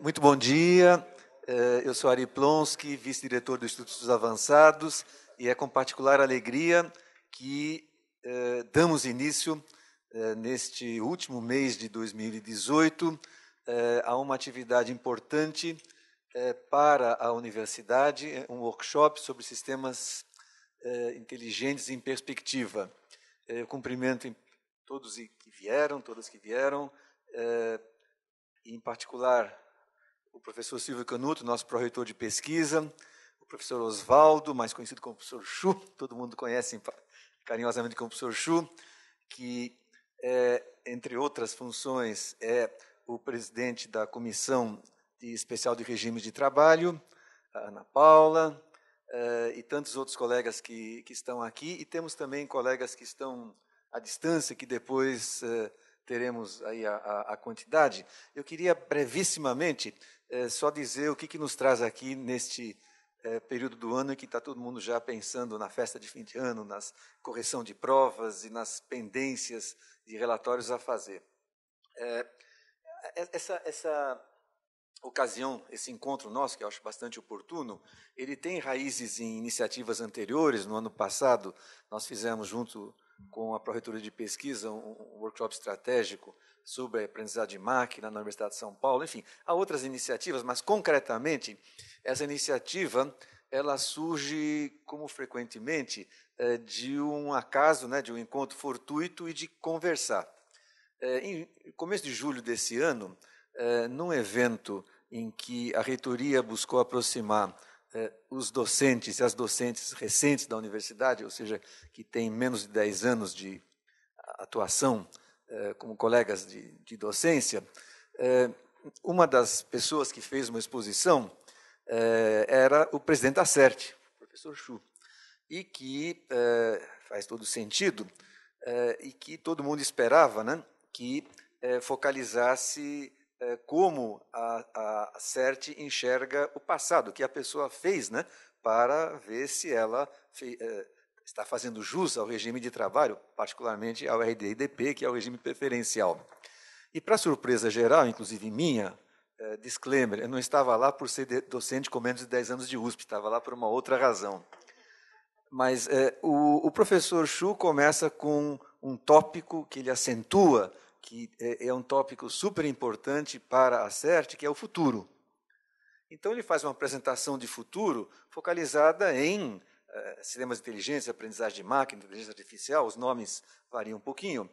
Muito bom dia. Eu sou Ari Plonsky, vice-diretor do Instituto dos Avançados, e é com particular alegria que damos início, neste último mês de 2018, a uma atividade importante para a universidade, um workshop sobre sistemas inteligentes em perspectiva. Eu cumprimento todos que vieram, todas que vieram, e, em particular, o professor Silvio Canuto, nosso pró-reitor de pesquisa, o professor Oswaldo, mais conhecido como professor Chu, todo mundo conhece carinhosamente como professor Chu, que, entre outras funções, é o presidente da Comissão Especial de Regimes de Trabalho, a Ana Paula, e tantos outros colegas que estão aqui, e temos também colegas que estão à distância, que depois teremos aí a quantidade. Eu queria brevissimamente só dizer o que nos traz aqui neste período do ano em que está todo mundo já pensando na festa de fim de ano, nas correção de provas e nas pendências de relatórios a fazer. Essa ocasião, esse encontro nosso, que eu acho bastante oportuno, ele tem raízes em iniciativas anteriores. No ano passado, nós fizemos, junto com a Pró-Reitoria de Pesquisa, um workshop estratégico sobre a aprendizagem de máquina na Universidade de São Paulo. Enfim, há outras iniciativas, mas, concretamente, essa iniciativa ela surge, como frequentemente, de um acaso, de um encontro fortuito e de conversar. Em começo de julho desse ano, num evento em que a reitoria buscou aproximar os docentes e as docentes recentes da universidade, ou seja, que têm menos de 10 anos de atuação como colegas de docência, uma das pessoas que fez uma exposição era o presidente da CERT, o professor Chu, e que faz todo sentido, e que todo mundo esperava, que focalizasse como a CERT enxerga o passado, o que a pessoa fez, para ver se ela está fazendo jus ao regime de trabalho, particularmente ao RDIDP, que é o regime preferencial. E, para surpresa geral, inclusive minha, disclaimer, eu não estava lá por ser docente com menos de 10 anos de USP, estava lá por uma outra razão. Mas o professor Chu começa com um tópico que ele acentua, que é um tópico super importante para a CERT, que é o futuro. Então, ele faz uma apresentação de futuro focalizada em sistemas inteligentes, aprendizagem de máquina, inteligência artificial, os nomes variam um pouquinho.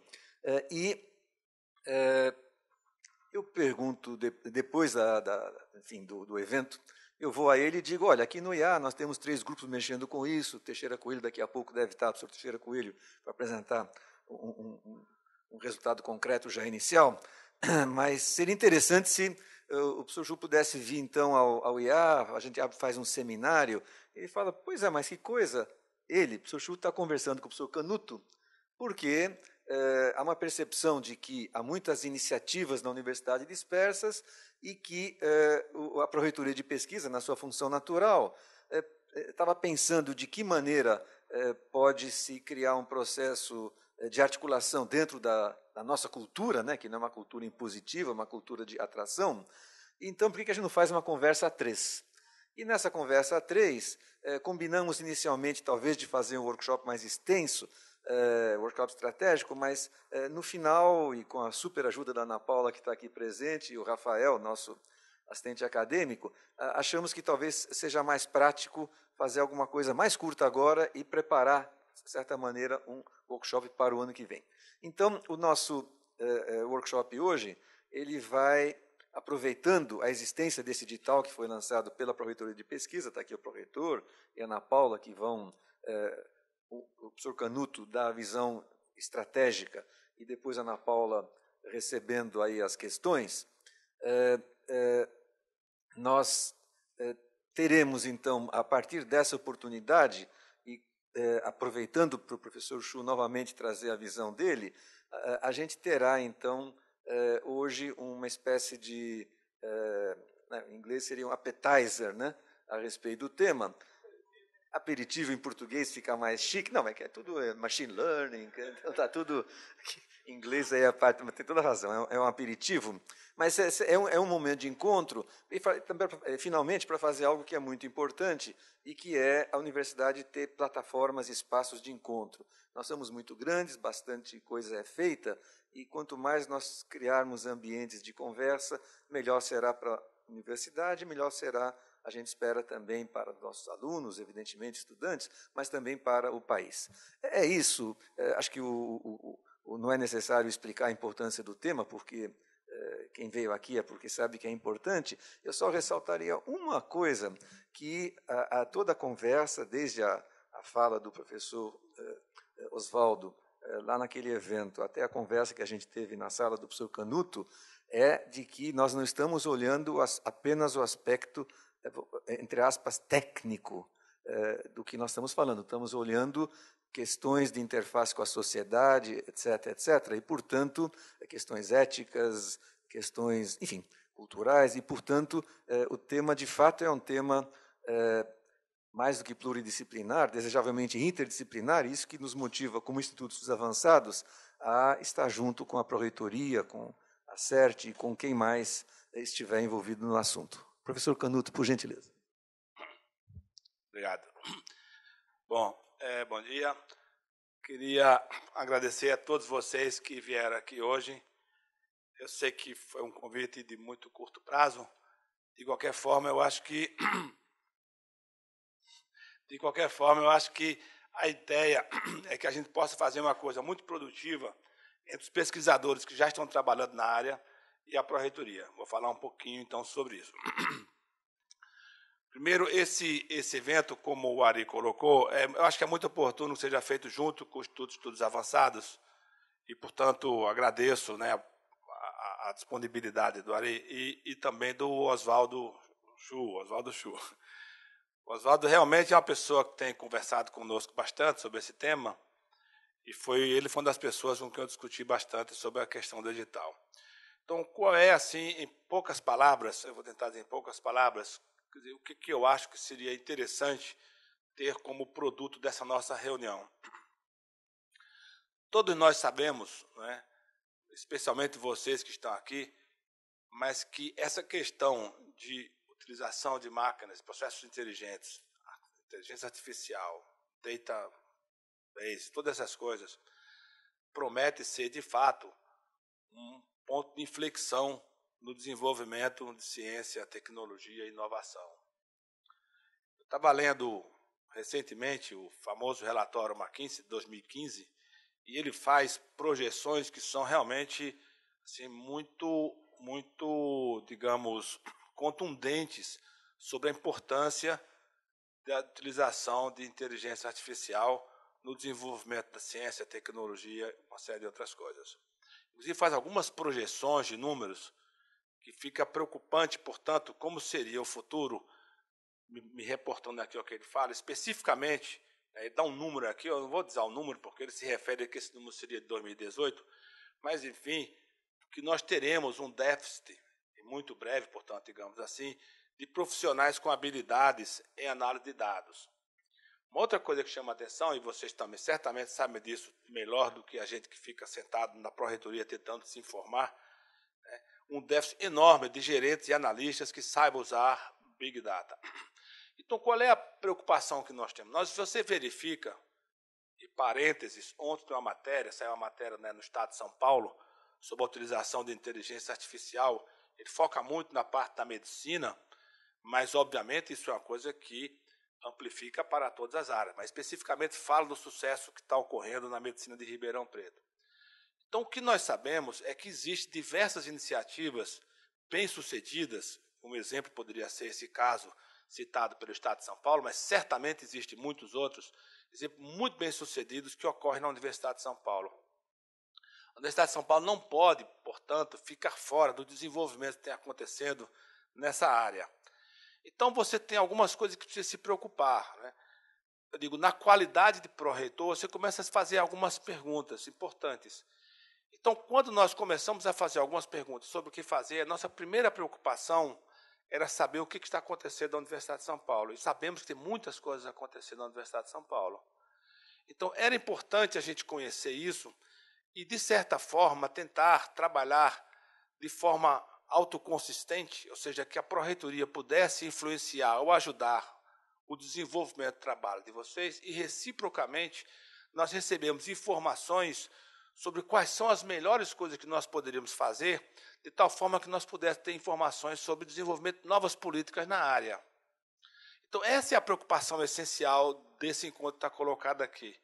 Eu pergunto, depois do evento, eu vou a ele e digo, olha, aqui no IA nós temos 3 grupos mexendo com isso, Teixeira Coelho daqui a pouco deve estar, o professor Teixeira Coelho, para apresentar um resultado concreto já inicial, mas seria interessante se o professor Chu pudesse vir, então, ao IA, a gente faz um seminário. Ele fala, pois é, mas que coisa. Ele, o professor Chu, está conversando com o professor Canuto, porque há uma percepção de que há muitas iniciativas na universidade dispersas e que a Pró-Reitoria de Pesquisa, na sua função natural, estava pensando de que maneira pode-se criar um processo de articulação dentro da nossa cultura, que não é uma cultura impositiva, é uma cultura de atração. Então, por que a gente não faz uma conversa a 3? E nessa conversa a 3, combinamos inicialmente, talvez, de fazer um workshop mais extenso, workshop estratégico, mas no final, e com a super ajuda da Ana Paula, que está aqui presente, e o Rafael, nosso assistente acadêmico, achamos que talvez seja mais prático fazer alguma coisa mais curta agora e preparar, de certa maneira, um workshop para o ano que vem. Então, o nosso workshop hoje, ele vai, aproveitando a existência desse edital que foi lançado pela Pró-Reitoria de Pesquisa, está aqui o pró-reitor e a Ana Paula, que vão, o professor Canuto dá a visão estratégica, e depois a Ana Paula recebendo aí as questões, nós teremos, então, a partir dessa oportunidade, aproveitando para o professor Chu novamente trazer a visão dele, a gente terá, então, hoje uma espécie de, em inglês seria um appetizer, a respeito do tema. Aperitivo em português fica mais chique, não, é que é tudo machine learning, então está tudo, em inglês aí a parte, mas tem toda a razão, é um aperitivo, Mas é um momento de encontro, e também, finalmente, para fazer algo que é muito importante, e que é a universidade ter plataformas, espaços de encontro. Nós somos muito grandes, bastante coisa é feita, e quanto mais nós criarmos ambientes de conversa, melhor será para a universidade, melhor será, a gente espera, também para nossos alunos, evidentemente estudantes, mas também para o país. É isso. Acho que não é necessário explicar a importância do tema, porque quem veio aqui é porque sabe que é importante. Eu só ressaltaria uma coisa, que toda a conversa, desde a fala do professor Oswaldo, lá naquele evento, até a conversa que a gente teve na sala do professor Canuto, é de que nós não estamos olhando apenas o aspecto, entre aspas, técnico do que nós estamos falando. Estamos olhando questões de interface com a sociedade, etc., etc., e, portanto, questões éticas, questões, enfim, culturais, e, portanto, o tema, de fato, é um tema mais do que pluridisciplinar, desejavelmente interdisciplinar, isso que nos motiva, como institutos avançados, a estar junto com a Pró-Reitoria, com a CERT e com quem mais estiver envolvido no assunto. Professor Canuto, por gentileza. Obrigado. Bom, bom dia. Queria agradecer a todos vocês que vieram aqui hoje. Eu sei que foi um convite de muito curto prazo. De qualquer forma, eu acho que a ideia é que a gente possa fazer uma coisa muito produtiva entre os pesquisadores que já estão trabalhando na área e a Pró-Reitoria. Vou falar um pouquinho, então, sobre isso. Primeiro, esse evento, como o Ari colocou, eu acho que é muito oportuno que seja feito junto com o Instituto de Estudos Avançados e, portanto, agradeço, né, a disponibilidade do Ari e também do Oswaldo Chu. O Oswaldo realmente é uma pessoa que tem conversado conosco bastante sobre esse tema e ele foi uma das pessoas com quem eu discuti bastante sobre a questão do edital. Então, qual é, assim, em poucas palavras, eu vou tentar dizer em poucas palavras, quer dizer, o que eu acho que seria interessante ter como produto dessa nossa reunião. Todos nós sabemos, né, especialmente vocês que estão aqui, mas que essa questão de utilização de máquinas, processos inteligentes, inteligência artificial, database, todas essas coisas, promete ser, de fato, um ponto de inflexão no desenvolvimento de ciência, tecnologia e inovação. Eu estava lendo recentemente o famoso relatório McKinsey de 2015, e ele faz projeções que são realmente assim, muito, digamos, contundentes sobre a importância da utilização de inteligência artificial no desenvolvimento da ciência, tecnologia e uma série de outras coisas. Inclusive faz algumas projeções de números que fica preocupante, portanto, como seria o futuro, me reportando aqui ao que ele fala, especificamente, ele dá um número aqui, eu não vou dizer o número, porque ele se refere a que esse número seria de 2018, mas, enfim, que nós teremos um déficit, muito breve, portanto, digamos assim, de profissionais com habilidades em análise de dados. Uma outra coisa que chama a atenção, e vocês também certamente sabem disso melhor do que a gente que fica sentado na Pró-Reitoria tentando se informar, né, um déficit enorme de gerentes e analistas que saibam usar Big Data. Então, qual é a preocupação que nós temos? Se você verifica, e parênteses, ontem saiu uma matéria, né, no Estado de São Paulo, sobre a utilização de inteligência artificial. Ele foca muito na parte da medicina, mas, obviamente, isso é uma coisa que amplifica para todas as áreas, mas especificamente fala do sucesso que está ocorrendo na medicina de Ribeirão Preto. Então, o que nós sabemos é que existem diversas iniciativas bem-sucedidas, um exemplo poderia ser esse caso citado pelo Estado de São Paulo, mas certamente existem muitos outros exemplos muito bem-sucedidos que ocorrem na Universidade de São Paulo. A Universidade de São Paulo não pode, portanto, ficar fora do desenvolvimento que tem acontecendo nessa área. Então, você tem algumas coisas que precisa se preocupar, né? Eu digo, na qualidade de pró-reitor, você começa a fazer algumas perguntas importantes. Então, quando nós começamos a fazer algumas perguntas sobre o que fazer, a nossa primeira preocupação era saber o que está acontecendo na Universidade de São Paulo. E sabemos que tem muitas coisas acontecendo na Universidade de São Paulo. Então, era importante a gente conhecer isso e, de certa forma, tentar trabalhar de forma autoconsistente, ou seja, que a Pró-Reitoria pudesse influenciar ou ajudar o desenvolvimento do trabalho de vocês e, reciprocamente, nós recebemos informações sobre quais são as melhores coisas que nós poderíamos fazer, de tal forma que nós pudéssemos ter informações sobre o desenvolvimento de novas políticas na área. Então, essa é a preocupação essencial desse encontro que está colocado aqui.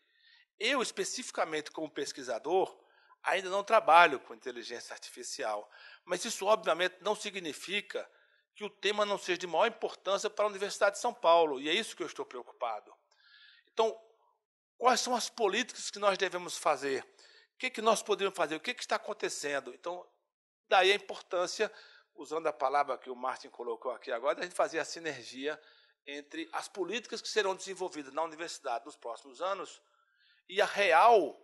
Eu, especificamente como pesquisador, ainda não trabalho com inteligência artificial, mas isso, obviamente, não significa que o tema não seja de maior importância para a Universidade de São Paulo, e é isso que eu estou preocupado. Então, quais são as políticas que nós devemos fazer? O que nós podemos fazer? O que está acontecendo? Então, daí a importância, usando a palavra que o Martin colocou aqui agora, da gente fazer a sinergia entre as políticas que serão desenvolvidas na universidade nos próximos anos e a real,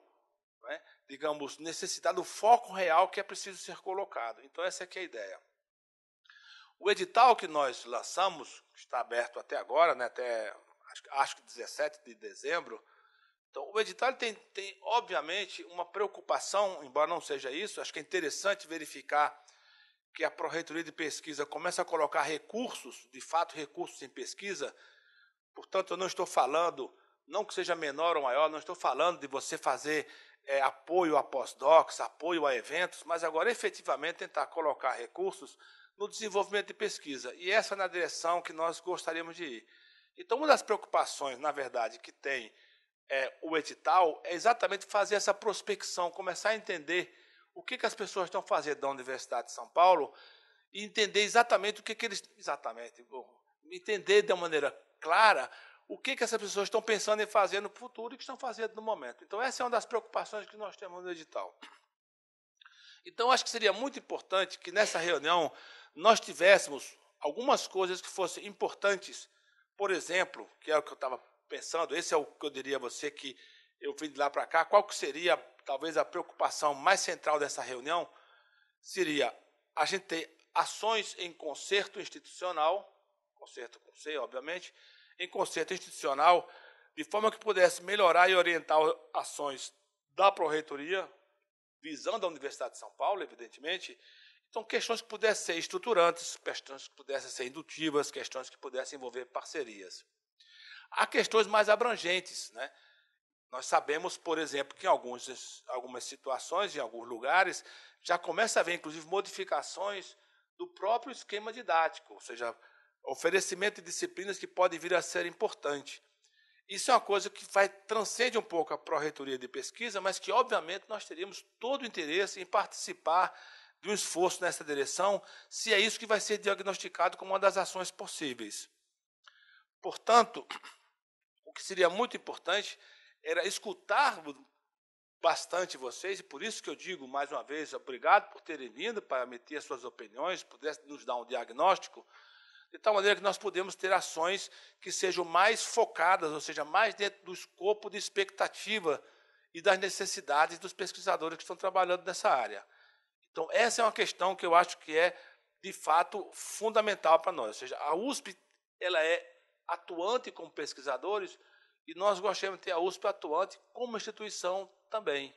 né, digamos, necessidade, o foco real que é preciso ser colocado. Então, essa é que é a ideia. O edital que nós lançamos, que está aberto até agora, né, até acho que 17 de dezembro, então, o edital tem, obviamente, uma preocupação, embora não seja isso, acho que é interessante verificar que a Pró-Reitoria de Pesquisa começa a colocar recursos, de fato, recursos em pesquisa. Portanto, eu não estou falando, não que seja menor ou maior, não estou falando de você fazer apoio a pós-docs, apoio a eventos, mas agora, efetivamente, tentar colocar recursos no desenvolvimento de pesquisa. E essa é na direção que nós gostaríamos de ir. Então, uma das preocupações, na verdade, que tem o edital é exatamente fazer essa prospecção, começar a entender o que as pessoas estão fazendo da Universidade de São Paulo e entender exatamente o que eles... entender de uma maneira clara o que essas pessoas estão pensando em fazer no futuro e que estão fazendo no momento. Então, essa é uma das preocupações que nós temos no edital. Então, acho que seria muito importante que nessa reunião nós tivéssemos algumas coisas que fossem importantes. Por exemplo, que é o que eu estava pensando, esse é o que eu diria a você que eu vim de lá para cá, qual que seria talvez a preocupação mais central dessa reunião? Seria a gente ter ações em concerto institucional, concerto com C, obviamente, em concerto institucional, de forma que pudesse melhorar e orientar ações da Pró-Reitoria, visando a Universidade de São Paulo, evidentemente. Então, questões que pudessem ser estruturantes, questões que pudessem ser indutivas, questões que pudessem envolver parcerias. Há questões mais abrangentes, né? Nós sabemos, por exemplo, que em algumas situações, em alguns lugares, já começa a haver, inclusive, modificações do próprio esquema didático, ou seja, oferecimento de disciplinas que podem vir a ser importante. Isso é uma coisa que transcende um pouco a Pró-Reitoria de Pesquisa, mas que, obviamente, nós teríamos todo o interesse em participar de um esforço nessa direção, se é isso que vai ser diagnosticado como uma das ações possíveis. Portanto, o que seria muito importante era escutar bastante vocês, e por isso que eu digo, mais uma vez, obrigado por terem vindo para emitir as suas opiniões, pudessem nos dar um diagnóstico, de tal maneira que nós podemos ter ações que sejam mais focadas, ou seja, mais dentro do escopo de expectativa e das necessidades dos pesquisadores que estão trabalhando nessa área. Então, essa é uma questão que eu acho que é, de fato, fundamental para nós. Ou seja, a USP ela é atuante como pesquisadores e nós gostaríamos de ter a USP atuante como instituição também.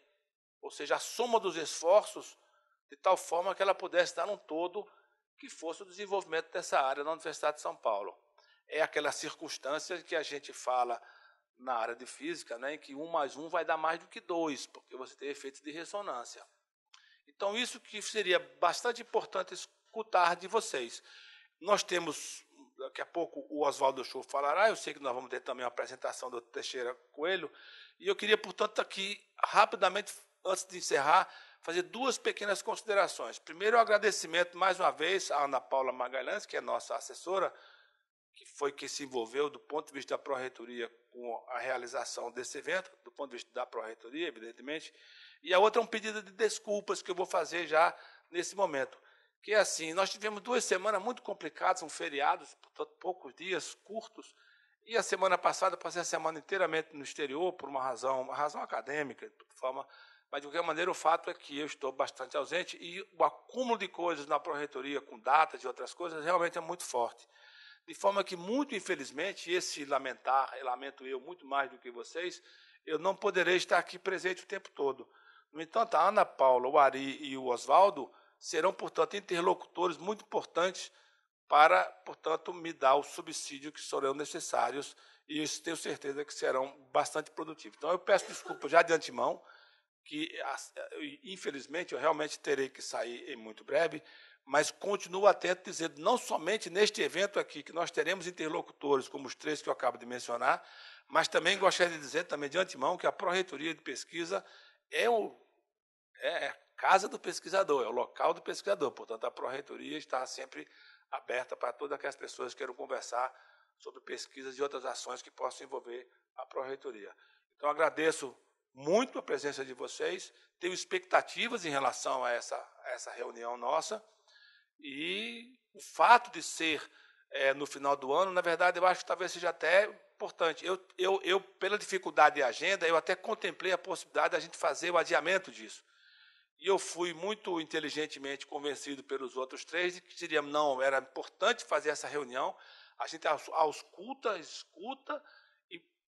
Ou seja, a soma dos esforços de tal forma que ela pudesse dar um todo que fosse o desenvolvimento dessa área na Universidade de São Paulo. É aquela circunstância que a gente fala na área de física, né, em que 1 mais 1 vai dar mais do que 2, porque você tem efeitos de ressonância. Então, isso que seria bastante importante escutar de vocês. Nós temos, daqui a pouco, o Oswaldo Show falará, eu sei que nós vamos ter também uma apresentação do Teixeira Coelho, e eu queria, portanto, aqui, rapidamente, antes de encerrar, fazer 2 pequenas considerações. Primeiro, o agradecimento, mais uma vez, à Ana Paula Magalhães, que é nossa assessora, que foi quem se envolveu, do ponto de vista da Pró-Reitoria, com a realização desse evento, do ponto de vista da Pró-Reitoria, evidentemente. E a outra é um pedido de desculpas que eu vou fazer já nesse momento. Que é assim, nós tivemos 2 semanas muito complicadas, um feriados, portanto, poucos dias, curtos, e a semana passada passei a semana inteiramente no exterior, por uma razão acadêmica, de forma... Mas, de qualquer maneira, o fato é que eu estou bastante ausente e o acúmulo de coisas na Pró-Reitoria, com datas e outras coisas, realmente é muito forte. De forma que, muito infelizmente, lamento eu muito mais do que vocês, eu não poderei estar aqui presente o tempo todo. No entanto, a Ana Paula, o Ari e o Oswaldo serão, portanto, interlocutores muito importantes para, portanto, me dar o subsídio que serão necessários, e eu tenho certeza que serão bastante produtivos. Então, eu peço desculpa já de antemão, que, infelizmente, eu realmente terei que sair em muito breve, mas continuo atento, dizendo, não somente neste evento aqui, que nós teremos interlocutores, como os 3 que eu acabo de mencionar, mas também gostaria de dizer, também de antemão, que a Pró-Reitoria de Pesquisa é a casa do pesquisador, é o local do pesquisador. Portanto, a Pró-Reitoria está sempre aberta para todas aquelas pessoas que queiram conversar sobre pesquisas e outras ações que possam envolver a Pró-Reitoria. Então, agradeço muito a presença de vocês, tenho expectativas em relação a essa reunião nossa, e o fato de ser no final do ano, na verdade, eu acho que talvez seja até importante. Eu, pela dificuldade de agenda, eu até contemplei a possibilidade de a gente fazer o adiamento disso. E eu fui muito inteligentemente convencido pelos outros 3 de que diríamos, não, era importante fazer essa reunião, a gente ausculta, escuta,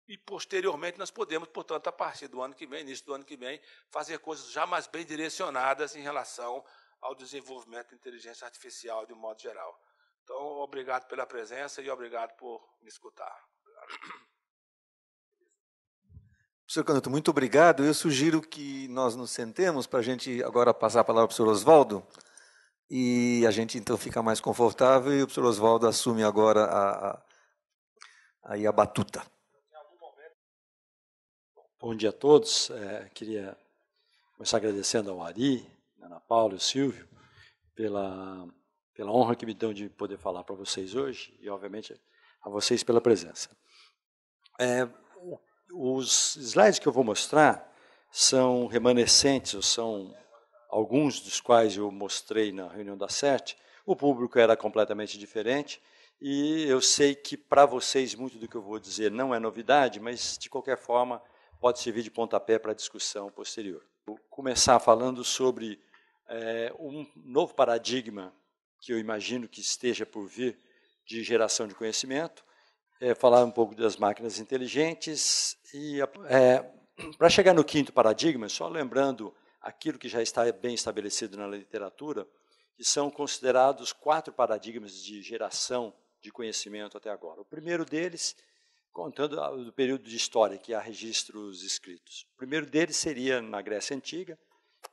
e posteriormente nós podemos, portanto, a partir do ano que vem, início do ano que vem, fazer coisas já mais bem direcionadas em relação ao desenvolvimento da inteligência artificial de um modo geral. Então, obrigado pela presença e obrigado por me escutar. Professor Canuto, muito obrigado. Eu sugiro que nós nos sentemos para a gente agora passar a palavra para o professor Oswaldo, e a gente então fica mais confortável, e o professor Oswaldo assume agora a batuta. Bom dia a todos. Queria começar agradecendo ao Ari, a Ana Paula e o Silvio pela honra que me dão de poder falar para vocês hoje, e, obviamente, a vocês pela presença. Os slides que eu vou mostrar são remanescentes, ou são alguns dos quais eu mostrei na reunião da CERT. O público era completamente diferente, e eu sei que, para vocês, muito do que eu vou dizer não é novidade, mas, de qualquer forma, pode servir de pontapé para a discussão posterior. Vou começar falando sobre um novo paradigma que eu imagino que esteja por vir de geração de conhecimento, falar um pouco das máquinas inteligentes, e para chegar no 5º paradigma, só lembrando aquilo que já está bem estabelecido na literatura, que são considerados 4 paradigmas de geração de conhecimento até agora. O primeiro deles, contando do período de história, que há registros escritos. O primeiro deles seria na Grécia Antiga,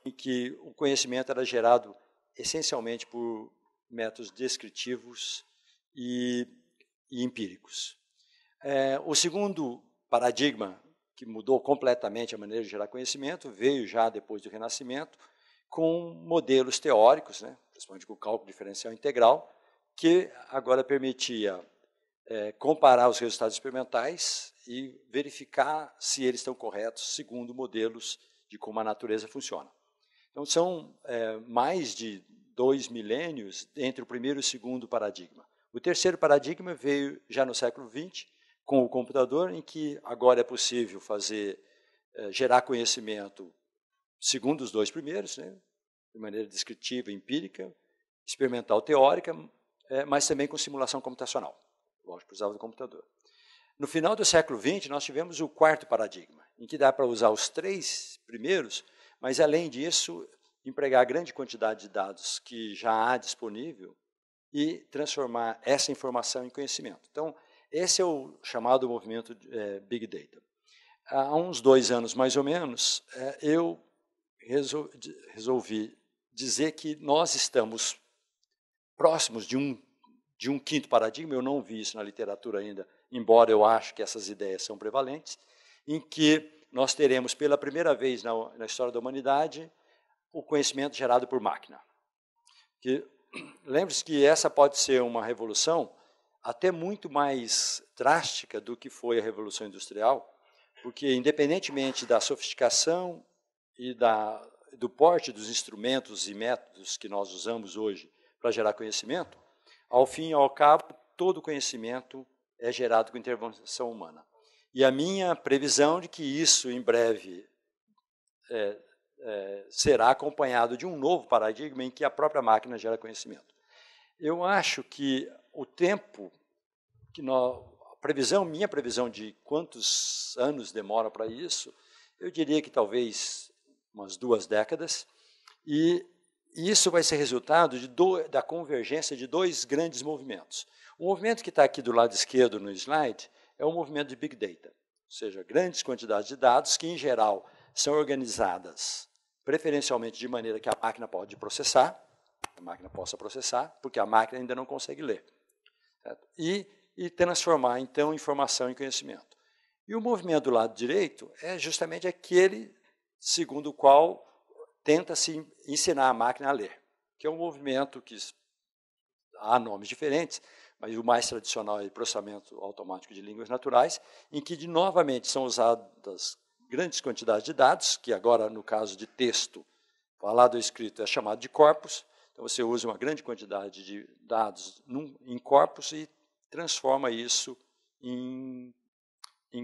em que o conhecimento era gerado essencialmente por métodos descritivos e empíricos. O segundo paradigma, que mudou completamente a maneira de gerar conhecimento, veio já depois do Renascimento, com modelos teóricos, principalmente com o cálculo diferencial integral, que agora permitia comparar os resultados experimentais e verificar se eles estão corretos segundo modelos de como a natureza funciona. Então, são mais de 2 milênios entre o primeiro e o segundo paradigma. O terceiro paradigma veio já no século XX, com o computador, em que agora é possível gerar conhecimento segundo os 2 primeiros, de maneira descritiva, empírica, experimental, teórica, mas também com simulação computacional. Lógico, precisava do computador. No final do século XX, nós tivemos o 4º paradigma, em que dá para usar os 3 primeiros, mas, além disso, empregar a grande quantidade de dados que já há disponível e transformar essa informação em conhecimento. Então, esse é o chamado movimento Big Data. Há uns 2 anos, mais ou menos, eu resolvi dizer que nós estamos próximos de um 5º paradigma, eu não vi isso na literatura ainda, embora eu acho que essas ideias são prevalentes, em que nós teremos, pela primeira vez na história da humanidade, o conhecimento gerado por máquina. Lembre-se que essa pode ser uma revolução até muito mais drástica do que foi a Revolução Industrial, porque, independentemente da sofisticação e do porte dos instrumentos e métodos que nós usamos hoje para gerar conhecimento, ao fim e ao cabo, todo conhecimento é gerado com intervenção humana. E a minha previsão de que isso, em breve, será acompanhado de um novo paradigma em que a própria máquina gera conhecimento. Eu acho que o tempo, minha previsão de quantos anos demora para isso, eu diria que talvez umas 2 décadas, e E isso vai ser resultado da convergência de dois grandes movimentos. O movimento que está aqui do lado esquerdo no slide é o movimento de Big Data, ou seja, grandes quantidades de dados que, em geral, são organizadas preferencialmente de maneira que a máquina pode processar, porque a máquina ainda não consegue ler. Certo? E transformar, então, informação em conhecimento. E o movimento do lado direito é justamente aquele segundo o qual tenta-se ensinar a máquina a ler, que é um movimento que há nomes diferentes, mas o mais tradicional é o processamento automático de línguas naturais, em que, novamente, são usadas grandes quantidades de dados, que agora, no caso de texto, falado ou escrito, é chamado de corpus. Então, você usa uma grande quantidade de dados em corpus e transforma isso em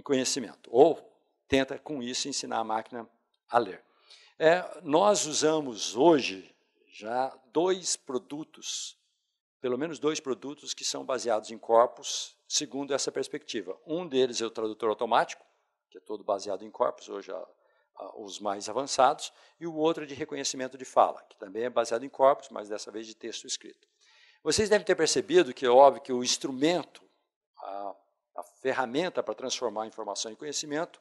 conhecimento, ou tenta, com isso, ensinar a máquina a ler. Nós usamos hoje já pelo menos dois produtos que são baseados em corpus, segundo essa perspectiva. Um deles é o tradutor automático, que é todo baseado em corpus, hoje os mais avançados, e o outro é de reconhecimento de fala, que também é baseado em corpus, mas dessa vez de texto escrito. Vocês devem ter percebido que é óbvio que o instrumento, a ferramenta para transformar a informação em conhecimento,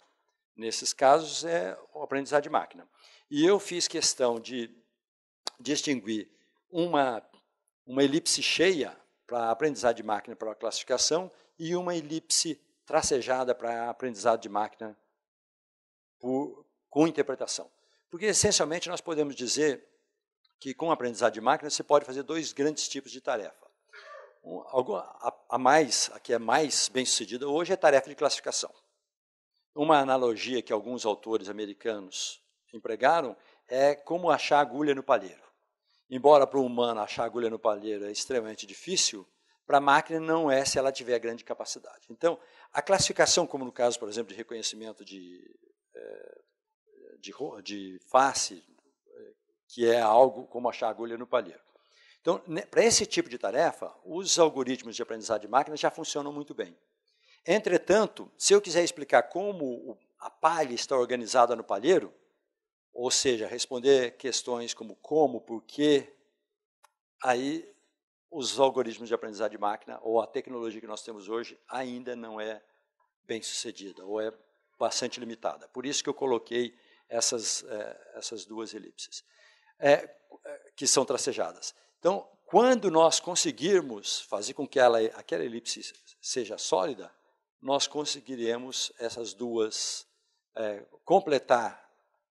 nesses casos, é o aprendizado de máquina. E eu fiz questão de distinguir uma elipse cheia para aprendizado de máquina para classificação e uma elipse tracejada para aprendizado de máquina com interpretação. Porque, essencialmente, nós podemos dizer que, com aprendizado de máquina, você pode fazer dois grandes tipos de tarefa. A que é mais bem-sucedida hoje é a tarefa de classificação. Uma analogia que alguns autores americanos empregaram é como achar agulha no palheiro. Embora para o humano achar agulha no palheiro é extremamente difícil, para a máquina não é se ela tiver grande capacidade. Então, a classificação, como no caso, por exemplo, de reconhecimento de face, que é algo como achar agulha no palheiro. Então, para esse tipo de tarefa, os algoritmos de aprendizado de máquina já funcionam muito bem. Entretanto, se eu quiser explicar como a palha está organizada no palheiro, ou seja, responder questões como por quê, aí os algoritmos de aprendizado de máquina, ou a tecnologia que nós temos hoje, ainda não é bem sucedida, ou é bastante limitada. Por isso que eu coloquei essas duas elipses, que são tracejadas. Então, quando nós conseguirmos fazer com que aquela elipse seja sólida, nós conseguiremos essas duas, completar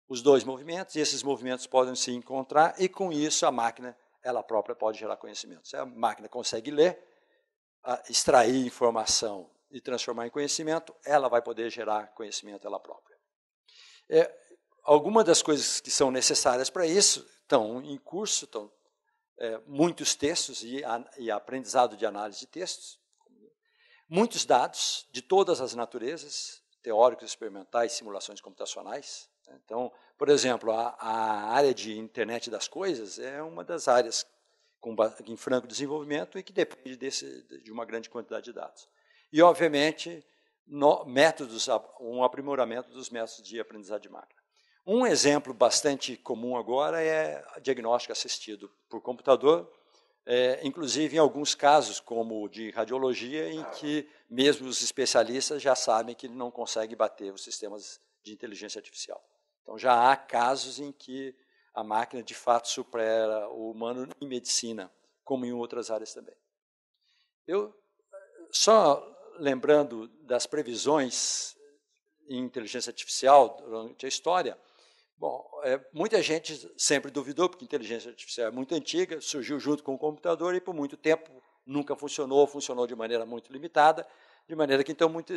os dois movimentos, e esses movimentos podem se encontrar, e com isso a máquina, ela própria, pode gerar conhecimento. Se a máquina consegue ler, extrair informação e transformar em conhecimento, ela vai poder gerar conhecimento ela própria. Algumas das coisas que são necessárias para isso estão em curso, muitos textos e aprendizado de análise de textos, muitos dados de todas as naturezas, teóricos, experimentais, simulações computacionais. Então, por exemplo, a área de internet das coisas é uma das áreas em franco desenvolvimento e que depende de uma grande quantidade de dados. E, obviamente, um aprimoramento dos métodos de aprendizado de máquina. Um exemplo bastante comum agora é diagnóstico assistido por computador, inclusive em alguns casos, como de radiologia, em que mesmo os especialistas já sabem que não conseguem bater os sistemas de inteligência artificial. Então, já há casos em que a máquina, de fato, supera o humano em medicina, como em outras áreas também. Só lembrando das previsões em inteligência artificial durante a história, muita gente sempre duvidou, porque a inteligência artificial é muito antiga, surgiu junto com o computador e, por muito tempo, nunca funcionou de maneira muito limitada, de maneira que, então, muita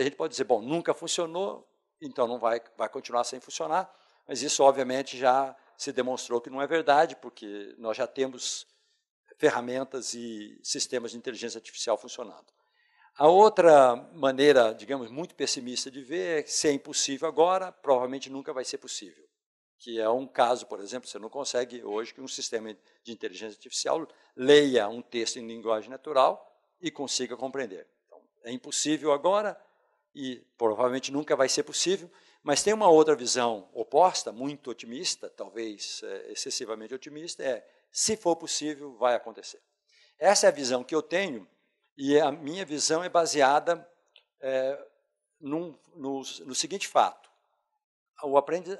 gente pode dizer, nunca funcionou, então não vai continuar sem funcionar, mas isso, obviamente, já se demonstrou que não é verdade, porque nós já temos ferramentas e sistemas de inteligência artificial funcionando. A outra maneira, digamos, muito pessimista de ver é que se é impossível agora, provavelmente nunca vai ser possível. Que é um caso, por exemplo, você não consegue hoje que um sistema de inteligência artificial leia um texto em linguagem natural e consiga compreender. Então, é impossível agora e provavelmente nunca vai ser possível, Mas tem uma outra visão oposta, muito otimista, talvez excessivamente otimista, se for possível, vai acontecer. Essa é a visão que eu tenho, e a minha visão é baseada no seguinte fato.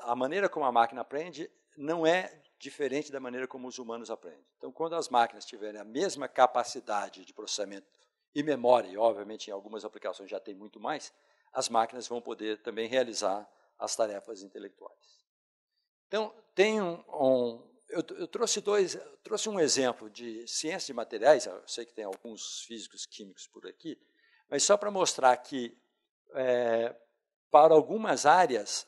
A maneira como a máquina aprende não é diferente da maneira como os humanos aprendem. Então, quando as máquinas tiverem a mesma capacidade de processamento e memória, e obviamente em algumas aplicações já tem muito mais, as máquinas vão poder também realizar as tarefas intelectuais. Então, eu trouxe um exemplo de ciência de materiais, eu sei que tem alguns físicos químicos por aqui, mas só para mostrar que, para algumas áreas,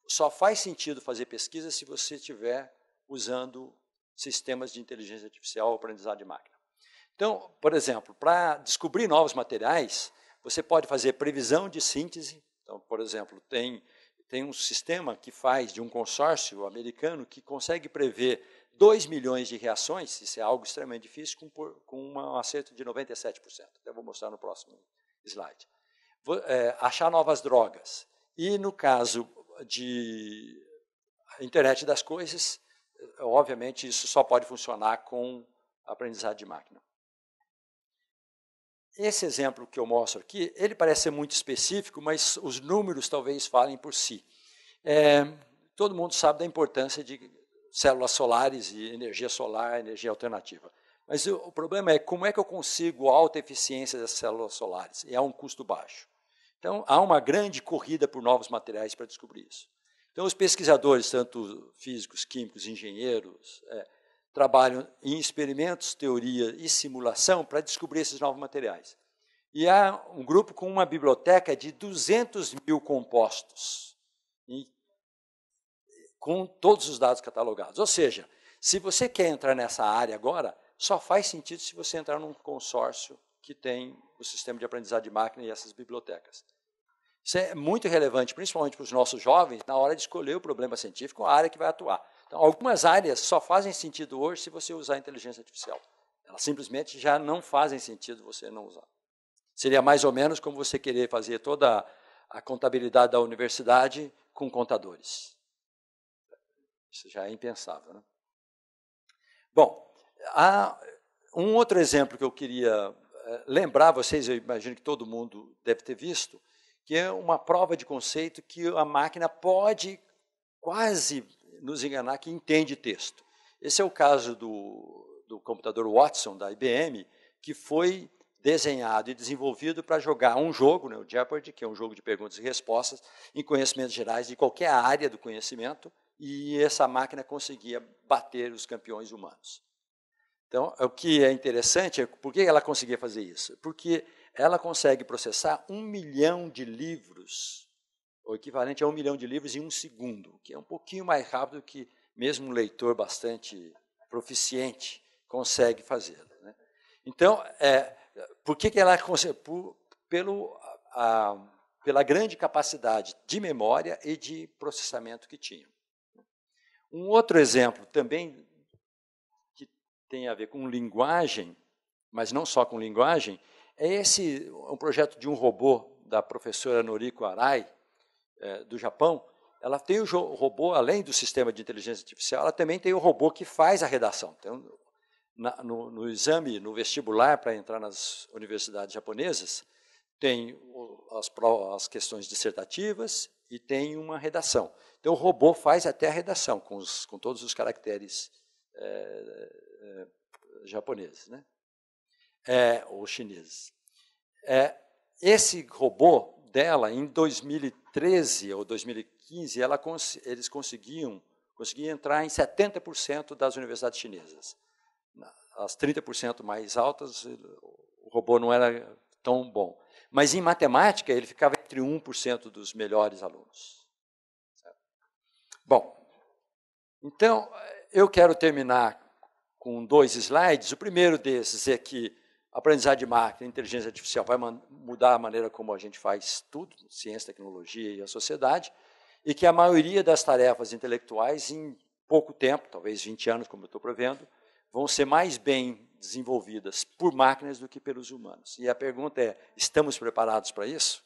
só faz sentido fazer pesquisa se você estiver usando sistemas de inteligência artificial ou aprendizado de máquina. Então, por exemplo, para descobrir novos materiais, você pode fazer previsão de síntese. Então, por exemplo, tem um sistema que faz de um consórcio americano que consegue prever 2 milhões de reações, isso é algo extremamente difícil, com um acerto de 97%. Até vou mostrar no próximo slide. Achar novas drogas. E, no caso de internet das coisas, obviamente, isso só pode funcionar com aprendizado de máquina. Esse exemplo que eu mostro aqui, ele parece ser muito específico, mas os números talvez falem por si. Todo mundo sabe da importância de células solares e energia solar, energia alternativa. Mas o problema é como é que eu consigo alta eficiência das células solares e a um custo baixo. Então, há uma grande corrida por novos materiais para descobrir isso. Então, os pesquisadores, tanto físicos, químicos, engenheiros, trabalham em experimentos, teoria e simulação para descobrir esses novos materiais. E há um grupo com uma biblioteca de 200 mil compostos, com todos os dados catalogados. Ou seja, se você quer entrar nessa área agora, só faz sentido se você entrar num consórcio que tem o sistema de aprendizado de máquina e essas bibliotecas. Isso é muito relevante, principalmente para os nossos jovens, na hora de escolher o problema científico, a área que vai atuar. Então, algumas áreas só fazem sentido hoje se você usar a inteligência artificial. Elas simplesmente já não fazem sentido você não usar. Seria mais ou menos como você querer fazer toda a contabilidade da universidade com contadores. Isso já é impensável, né? Bom, há um outro exemplo que eu queria lembrar vocês, eu imagino que todo mundo deve ter visto, que é uma prova de conceito que a máquina pode quase nos enganar que entende texto. Esse é o caso do computador Watson, da IBM, que foi desenhado e desenvolvido para jogar um jogo, né, o Jeopardy, que é um jogo de perguntas e respostas, em conhecimentos gerais de qualquer área do conhecimento, e essa máquina conseguia bater os campeões humanos. Então, o que é interessante é por que ela conseguia fazer isso? Porque ela consegue processar 1 milhão de livros, o equivalente a 1 milhão de livros em 1 segundo, que é um pouquinho mais rápido que mesmo um leitor bastante proficiente consegue fazer. Né? Então, por que ela consegue? Pela grande capacidade de memória e de processamento que tinha. Um outro exemplo também que tem a ver com linguagem, mas não só com linguagem, é um projeto de um robô da professora Noriko Arai, do Japão. Ela tem o robô, além do sistema de inteligência artificial, ela também tem o robô que faz a redação. Então, no exame, no vestibular, para entrar nas universidades japonesas, tem as questões dissertativas e tem uma redação. Então, o robô faz até a redação, com todos os caracteres japoneses, né? Ou chineses. Esse robô dela, em 2013 ou 2015, eles conseguiam entrar em 70% das universidades chinesas. As 30% mais altas, o robô não era tão bom. Mas, em matemática, ele ficava entre 1% dos melhores alunos. Bom, então, eu quero terminar com 2 slides. O primeiro desses é que a aprendizagem de máquina e inteligência artificial vai mudar a maneira como a gente faz tudo, ciência, tecnologia e a sociedade, e que a maioria das tarefas intelectuais, em pouco tempo, talvez 20 anos, como eu estou prevendo, vão ser mais bem desenvolvidas por máquinas do que pelos humanos. E a pergunta é, estamos preparados para isso?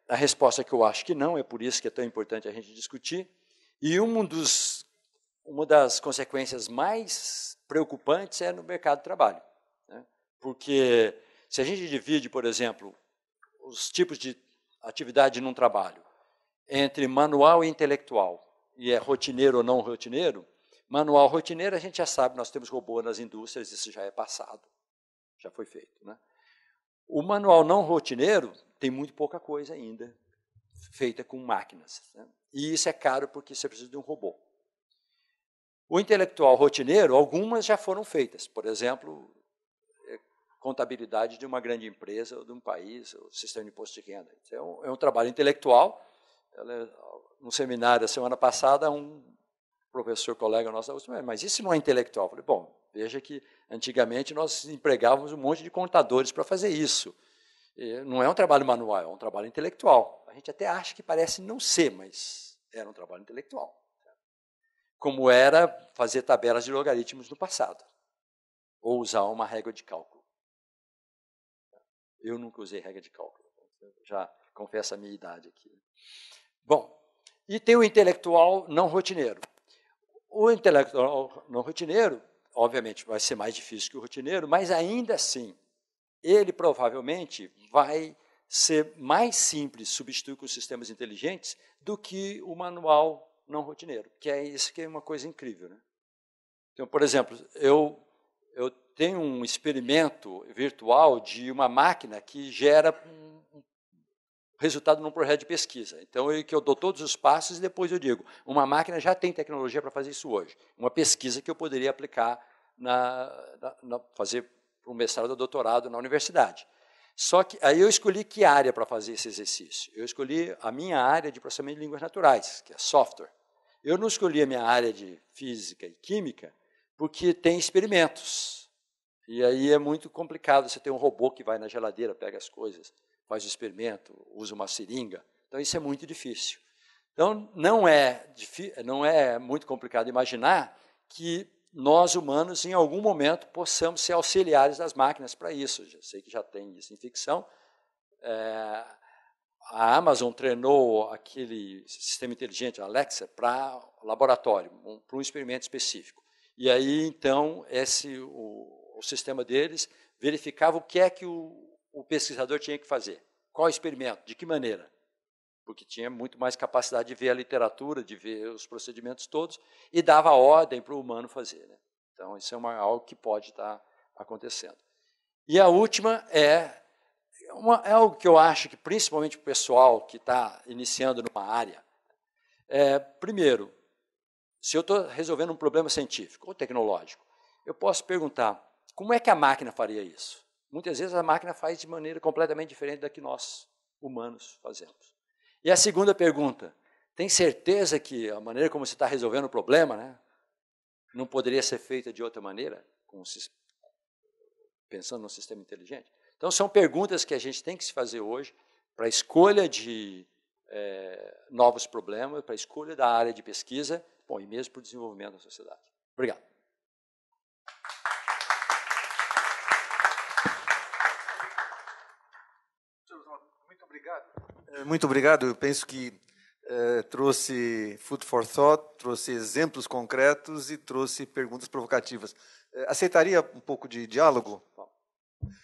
A resposta é que eu acho que não, é por isso que é tão importante a gente discutir. E uma das consequências mais preocupantes é no mercado de trabalho, né? Porque se a gente divide, por exemplo, os tipos de atividade num trabalho entre manual e intelectual, e é rotineiro ou não rotineiro, manual rotineiro a gente já sabe, nós temos robô nas indústrias, isso já é passado, já foi feito, né? O manual não rotineiro tem muito pouca coisa ainda feita com máquinas, né? E isso é caro porque você precisa de um robô. O intelectual rotineiro, algumas já foram feitas, por exemplo, contabilidade de uma grande empresa ou de um país, o sistema de imposto de renda. Então, é um trabalho intelectual. No seminário, a semana passada, um professor, colega nosso, mas isso não é intelectual? Eu falei, bom, veja que antigamente nós empregávamos um monte de contadores para fazer isso. E não é um trabalho manual, é um trabalho intelectual. A gente até acha que parece não ser, mas era um trabalho intelectual. Como era fazer tabelas de logaritmos no passado, ou usar uma régua de cálculo. Eu nunca usei regra de cálculo, já confesso a minha idade aqui. Bom, e tem o intelectual não rotineiro. O intelectual não rotineiro, obviamente, vai ser mais difícil que o rotineiro, mas ainda assim, ele provavelmente vai ser mais simples substituir com sistemas inteligentes do que o manual não rotineiro, que é isso que é uma coisa incrível, né? Então, por exemplo, eu tenho um experimento virtual de uma máquina que gera um resultado num projeto de pesquisa. Então, eu dou todos os passos e depois eu digo, uma máquina já tem tecnologia para fazer isso hoje. Uma pesquisa que eu poderia aplicar, fazer um mestrado ou doutorado na universidade. Só que aí eu escolhi que área para fazer esse exercício. Eu escolhi a minha área de processamento de línguas naturais, que é software. Eu não escolhi a minha área de física e química porque tem experimentos. E aí é muito complicado você ter um robô que vai na geladeira, pega as coisas, faz o experimento, usa uma seringa. Então, isso é muito difícil. Então, não é muito complicado imaginar que nós, humanos, em algum momento, possamos ser auxiliares das máquinas para isso. Eu sei que já tem isso em ficção. A Amazon treinou aquele sistema inteligente, Alexa, para laboratório, para um experimento específico. E aí, então, o sistema deles verificava o que é que o pesquisador tinha que fazer. Qual experimento? De que maneira? Porque tinha muito mais capacidade de ver a literatura, de ver os procedimentos todos, e dava ordem para o humano fazer, né? Então, isso é algo que pode estar acontecendo. E a última é algo que eu acho que, principalmente o pessoal que está iniciando numa área, primeiro, se eu estou resolvendo um problema científico ou tecnológico, eu posso perguntar, como é que a máquina faria isso? Muitas vezes a máquina faz de maneira completamente diferente da que nós, humanos, fazemos. E a segunda pergunta, tem certeza que a maneira como você está resolvendo o problema, né, não poderia ser feita de outra maneira, pensando no sistema inteligente? Então, são perguntas que a gente tem que se fazer hoje para a escolha de novos problemas, para a escolha da área de pesquisa, bom, e mesmo para o desenvolvimento da sociedade. Obrigado. Muito obrigado. Muito obrigado. Eu penso que trouxe food for thought, trouxe exemplos concretos e trouxe perguntas provocativas. Aceitaria um pouco de diálogo?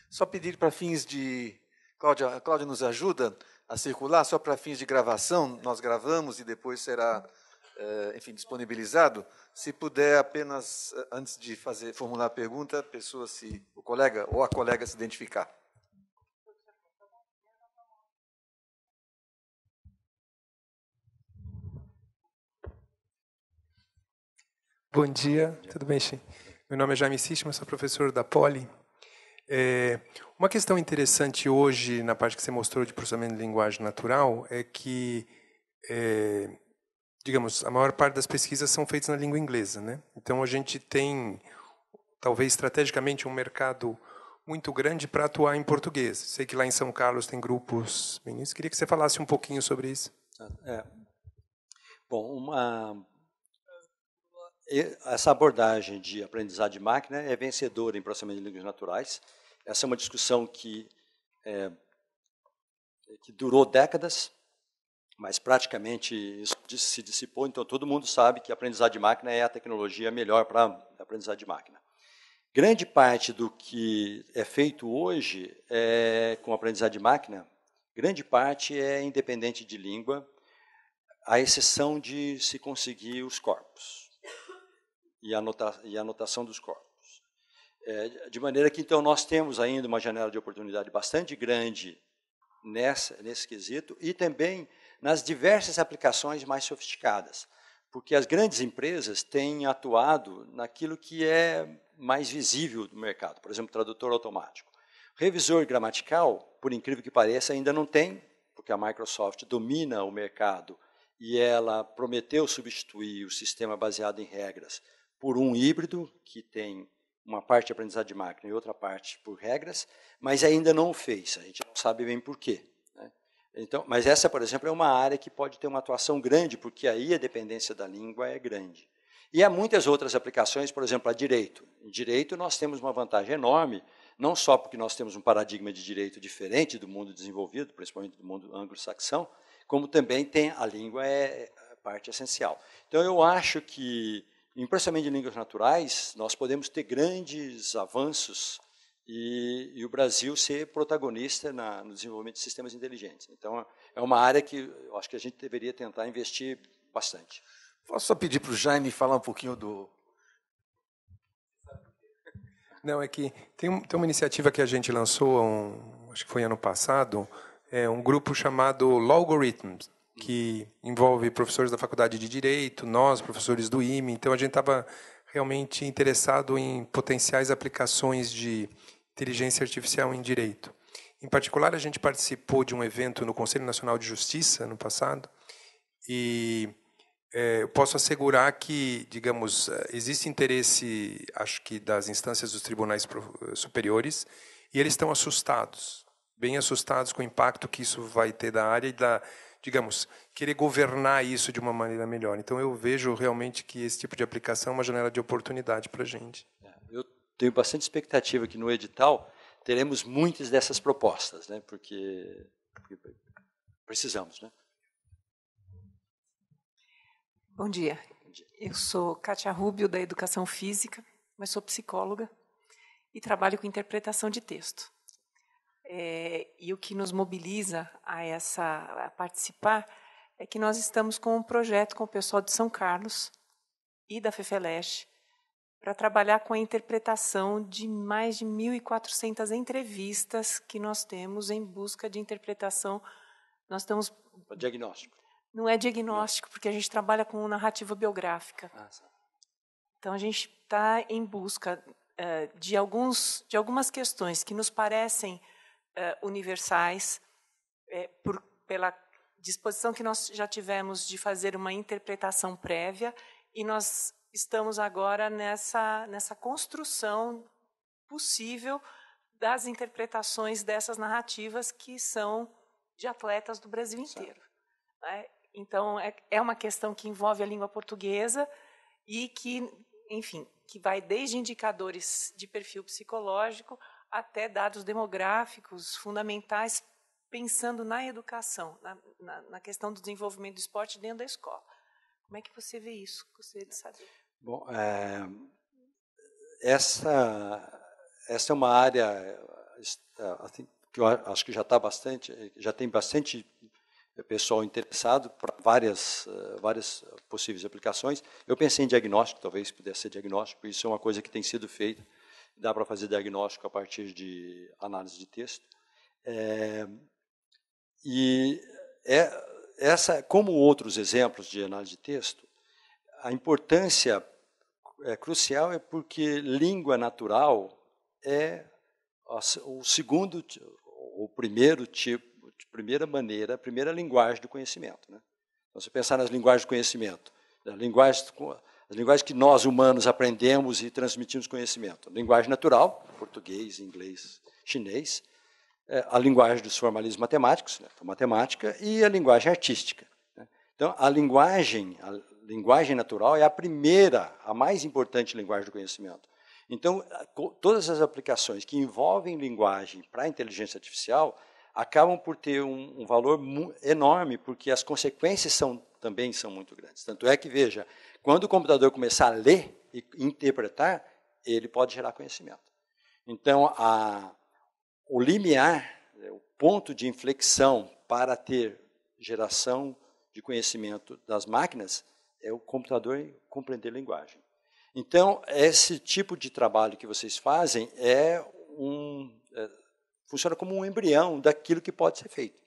Só pedir para fins de... A Cláudia nos ajuda a circular, só para fins de gravação, nós gravamos e depois será, enfim, disponibilizado. Se puder apenas, antes de formular a pergunta, o colega ou a colega se identificar. Bom dia, tudo bem, Xi? Meu nome é Jaime Sistema, sou professor da Poli. Uma questão interessante hoje, na parte que você mostrou de processamento de linguagem natural, é que, digamos, a maior parte das pesquisas são feitas na língua inglesa, né? Então, a gente tem, talvez estrategicamente, um mercado muito grande para atuar em português. Sei que lá em São Carlos tem grupos meninos. Queria que você falasse um pouquinho sobre isso. Bom, essa abordagem de aprendizagem de máquina é vencedora em processamento de línguas naturais. Essa é uma discussão que que durou décadas, mas praticamente isso se dissipou, então todo mundo sabe que a aprendizagem de máquina é a tecnologia melhor para a aprendizagem de máquina. Grande parte do que é feito hoje com aprendizagem de máquina, grande parte é independente de língua, à exceção de se conseguir os corpos e a anotação dos corpos. De maneira que, então, nós temos ainda uma janela de oportunidade bastante grande nesse quesito e também nas diversas aplicações mais sofisticadas, porque as grandes empresas têm atuado naquilo que é mais visível do mercado, por exemplo, tradutor automático. Revisor gramatical, por incrível que pareça, ainda não tem, porque a Microsoft domina o mercado e ela prometeu substituir o sistema baseado em regras por um híbrido, que tem uma parte de aprendizagem de máquina e outra parte por regras, mas ainda não o fez, a gente não sabe bem por quê. Então, mas essa, por exemplo, é uma área que pode ter uma atuação grande, porque aí a dependência da língua é grande. E há muitas outras aplicações, por exemplo, a direito. Em direito nós temos uma vantagem enorme, não só porque nós temos um paradigma de direito diferente do mundo desenvolvido, principalmente do mundo anglo-saxão, como também tem a língua é parte essencial. Então eu acho que, em processamento de línguas naturais, nós podemos ter grandes avanços e o Brasil ser protagonista no desenvolvimento de sistemas inteligentes. Então, é uma área que eu acho que a gente deveria tentar investir bastante. Posso só pedir para o Jaime falar um pouquinho do... Não, é que tem uma iniciativa que a gente lançou, acho que foi ano passado, um grupo chamado Logorithms, que envolve professores da Faculdade de Direito, nós, professores do IME. Então, a gente estava realmente interessado em potenciais aplicações de inteligência artificial em direito. Em particular, a gente participou de um evento no Conselho Nacional de Justiça, no passado, e eu posso assegurar que, digamos, existe interesse, acho que, das instâncias dos tribunais superiores, e eles estão assustados, bem assustados com o impacto que isso vai ter da área e digamos, querer governar isso de uma maneira melhor. Então, eu vejo realmente que esse tipo de aplicação é uma janela de oportunidade para a gente. Eu tenho bastante expectativa que no edital teremos muitas dessas propostas, né? Porque precisamos, né? Bom dia. Eu sou Kátia Rubio, da Educação Física, mas sou psicóloga e trabalho com interpretação de texto. E o que nos mobiliza a participar é que nós estamos com um projeto com o pessoal de São Carlos e da FEFELESH para trabalhar com a interpretação de mais de 1.400 entrevistas que nós temos em busca de interpretação. Nós estamos... Diagnóstico. Não é diagnóstico, porque a gente trabalha com narrativa biográfica. Então, a gente está em busca de algumas questões que nos parecem universais, pela disposição que nós já tivemos de fazer uma interpretação prévia, e nós estamos agora nessa construção possível das interpretações dessas narrativas que são de atletas do Brasil inteiro. Né? Então, é uma questão que envolve a língua portuguesa e que, enfim, que vai desde indicadores de perfil psicológico até dados demográficos fundamentais, pensando na educação, na questão do desenvolvimento do esporte dentro da escola. Como é que você vê isso? Gostaria de saber. Bom, essa é uma área assim, que eu acho que já tem bastante pessoal interessado para várias possíveis aplicações. Eu pensei em diagnóstico, talvez pudesse ser diagnóstico, isso é uma coisa que tem sido feita, dá para fazer diagnóstico a partir de análise de texto. Como outros exemplos de análise de texto, a importância crucial é porque língua natural é o segundo, o primeiro tipo, primeira maneira, a primeira linguagem do conhecimento. Né? Então, se pensar nas linguagens do conhecimento, as linguagens que nós, humanos, aprendemos e transmitimos conhecimento. A linguagem natural, português, inglês, chinês, a linguagem dos formalismos matemáticos, né? Então, matemática, e a linguagem artística. Né? Então, a linguagem natural é a primeira, a mais importante linguagem do conhecimento. Então, todas as aplicações que envolvem linguagem para a inteligência artificial, acabam por ter um valor enorme, porque as consequências também são muito grandes. Tanto é que, veja, quando o computador começar a ler e interpretar, ele pode gerar conhecimento. Então, o limiar, o ponto de inflexão para ter geração de conhecimento das máquinas é o computador compreender linguagem. Então, esse tipo de trabalho que vocês fazem funciona como um embrião daquilo que pode ser feito.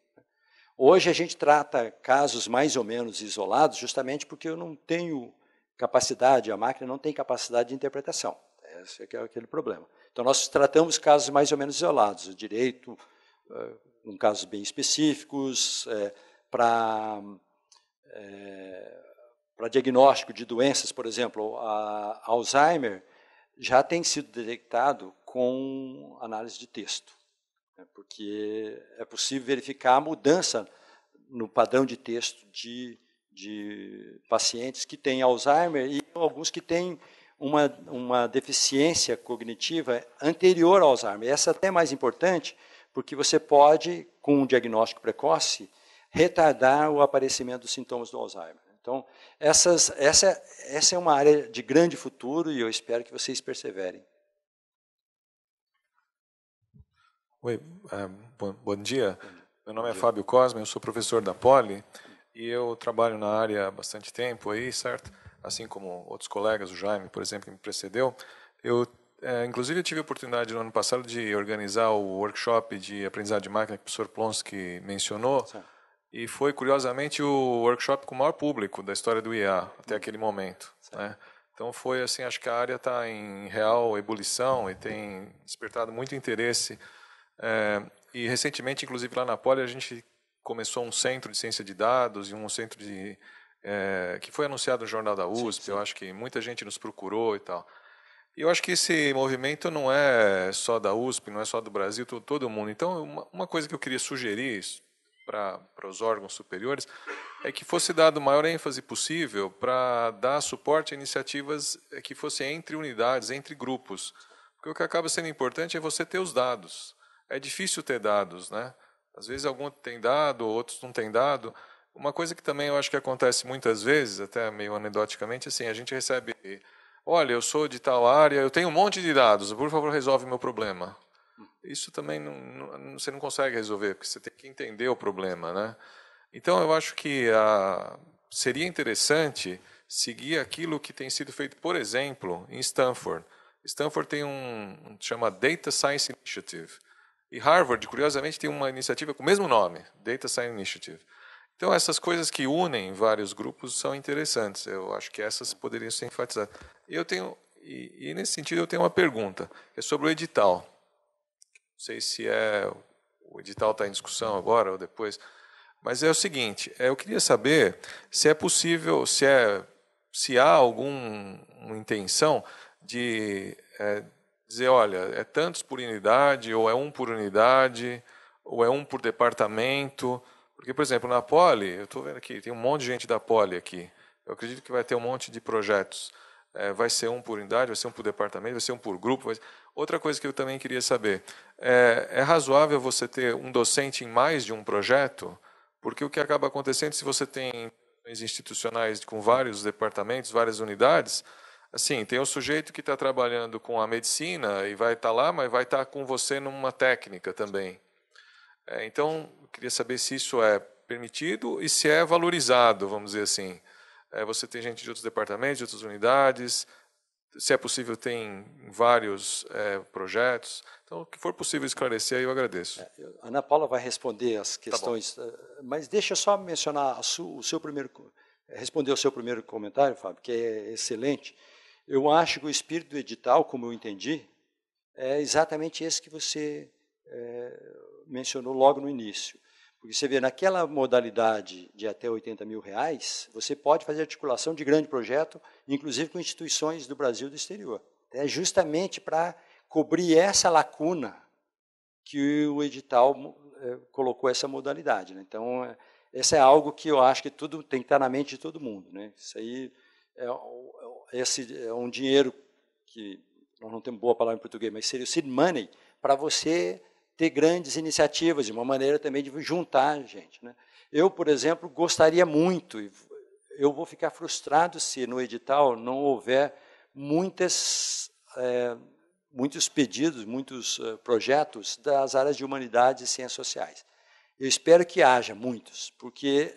Hoje a gente trata casos mais ou menos isolados, justamente porque eu não tenho capacidade, a máquina não tem capacidade de interpretação. Esse é aquele problema. Então, nós tratamos casos mais ou menos isolados, o direito, em casos bem específicos, para diagnóstico de doenças, por exemplo, a Alzheimer já tem sido detectado com análise de texto, porque é possível verificar a mudança no padrão de texto de pacientes que têm Alzheimer e alguns que têm uma deficiência cognitiva anterior ao Alzheimer. Essa é até mais importante, porque você pode, com um diagnóstico precoce, retardar o aparecimento dos sintomas do Alzheimer. Então, essa é uma área de grande futuro e eu espero que vocês perseverem. Oi, bom dia. Meu nome é Fábio Cosme, eu sou professor da Poli e eu trabalho na área há bastante tempo aí, certo? Assim como outros colegas, o Jaime, por exemplo, que me precedeu. Inclusive, eu tive a oportunidade no ano passado de organizar o workshop de aprendizado de máquina que o professor Plonsky mencionou. Sim. E foi, curiosamente, o workshop com o maior público da história do IA até aquele momento. Né? Então, foi assim, acho que a área está em real ebulição e tem despertado muito interesse. E, recentemente, inclusive, lá na Poli, a gente começou um centro de ciência de dados e um centro que foi anunciado no Jornal da USP. Sim. Eu acho que muita gente nos procurou e tal. E eu acho que esse movimento não é só da USP, não é só do Brasil, todo mundo. Então, uma coisa que eu queria sugerir para os órgãos superiores é que fosse dado o maior ênfase possível para dar suporte a iniciativas que fossem entre unidades, entre grupos. Porque o que acaba sendo importante é você ter os dados. É difícil ter dados, né? Às vezes alguns têm dado, outros não têm dado. Uma coisa que também eu acho que acontece muitas vezes, até meio anedoticamente, assim, a gente recebe, olha, eu sou de tal área, eu tenho um monte de dados, por favor, resolve meu problema. Isso também você não consegue resolver, porque você tem que entender o problema, né? Então, eu acho que seria interessante seguir aquilo que tem sido feito, por exemplo, em Stanford. Stanford tem chama Data Science Initiative. E Harvard, curiosamente, tem uma iniciativa com o mesmo nome, Data Science Initiative. Então, essas coisas que unem vários grupos são interessantes. Eu acho que essas poderiam ser enfatizadas. E nesse sentido, eu tenho uma pergunta. É sobre o edital. Não sei se o edital está em discussão agora ou depois. Mas é o seguinte, eu queria saber se é possível, se há alguma intenção de dizer, olha, é tantos por unidade, ou é um por unidade, ou é um por departamento. Porque, por exemplo, na Poli, eu estou vendo aqui, tem um monte de gente da Poli aqui. Eu acredito que vai ter um monte de projetos. Vai ser um por unidade, vai ser um por departamento, vai ser um por grupo. Outra coisa que eu também queria saber, é razoável você ter um docente em mais de um projeto? Porque o que acaba acontecendo, se você tem institucionais com vários departamentos, várias unidades, assim, tem um sujeito que está trabalhando com a medicina e vai estar lá, mas vai estar com você numa técnica também. Então, eu queria saber se isso é permitido e se é valorizado, vamos dizer assim. Você tem gente de outros departamentos, de outras unidades, se é possível, tem vários projetos. Então, o que for possível esclarecer, eu agradeço. A Ana Paula vai responder as questões, mas deixa eu só mencionar responder o seu primeiro comentário, Fábio, que é excelente. Eu acho que o espírito do edital, como eu entendi, é exatamente esse que você mencionou logo no início. Porque você vê, naquela modalidade de até R$80 mil, você pode fazer articulação de grande projeto, inclusive com instituições do Brasil e do exterior. É justamente para cobrir essa lacuna que o edital colocou essa modalidade. Né? Então, esse é algo que eu acho que tudo tem que estar na mente de todo mundo. Né? Isso aí é um dinheiro que, nós não temos boa palavra em português, mas seria o seed money, para você ter grandes iniciativas, de uma maneira também de juntar gente, né? Eu, por exemplo, gostaria muito, eu vou ficar frustrado se no edital não houver muitos pedidos, muitos projetos das áreas de humanidades e ciências sociais. Eu espero que haja muitos, porque,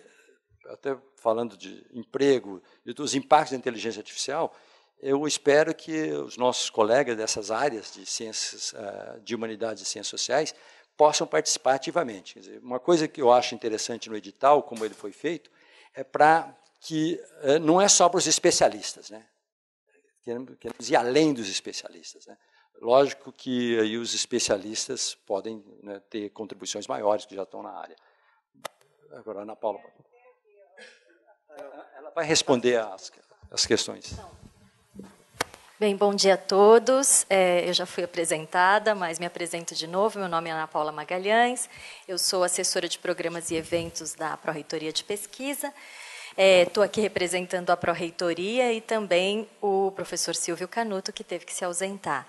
até falando de emprego e dos impactos da inteligência artificial, eu espero que os nossos colegas dessas áreas de ciências, de humanidades e ciências sociais possam participar ativamente. Quer dizer, uma coisa que eu acho interessante no edital, como ele foi feito, é para que não é só para os especialistas, né? Queremos ir além dos especialistas, né? Lógico que aí os especialistas podem, né, ter contribuições maiores que já estão na área. Agora, Ana Paula, ela vai responder as questões. Bem, bom dia a todos. Eu já fui apresentada, mas me apresento de novo. Meu nome é Ana Paula Magalhães. Eu sou assessora de programas e eventos da Pró-Reitoria de Pesquisa. Estou aqui representando a Pró-Reitoria e também o professor Silvio Canuto, que teve que se ausentar.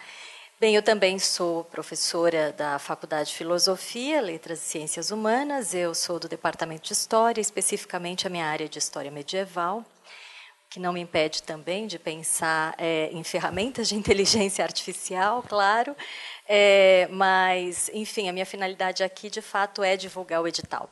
Bem, eu também sou professora da Faculdade de Filosofia, Letras e Ciências Humanas. Eu sou do Departamento de História, especificamente a minha área de História Medieval, que não me impede também de pensar em ferramentas de inteligência artificial, claro, mas, enfim, a minha finalidade aqui, de fato, é divulgar o edital.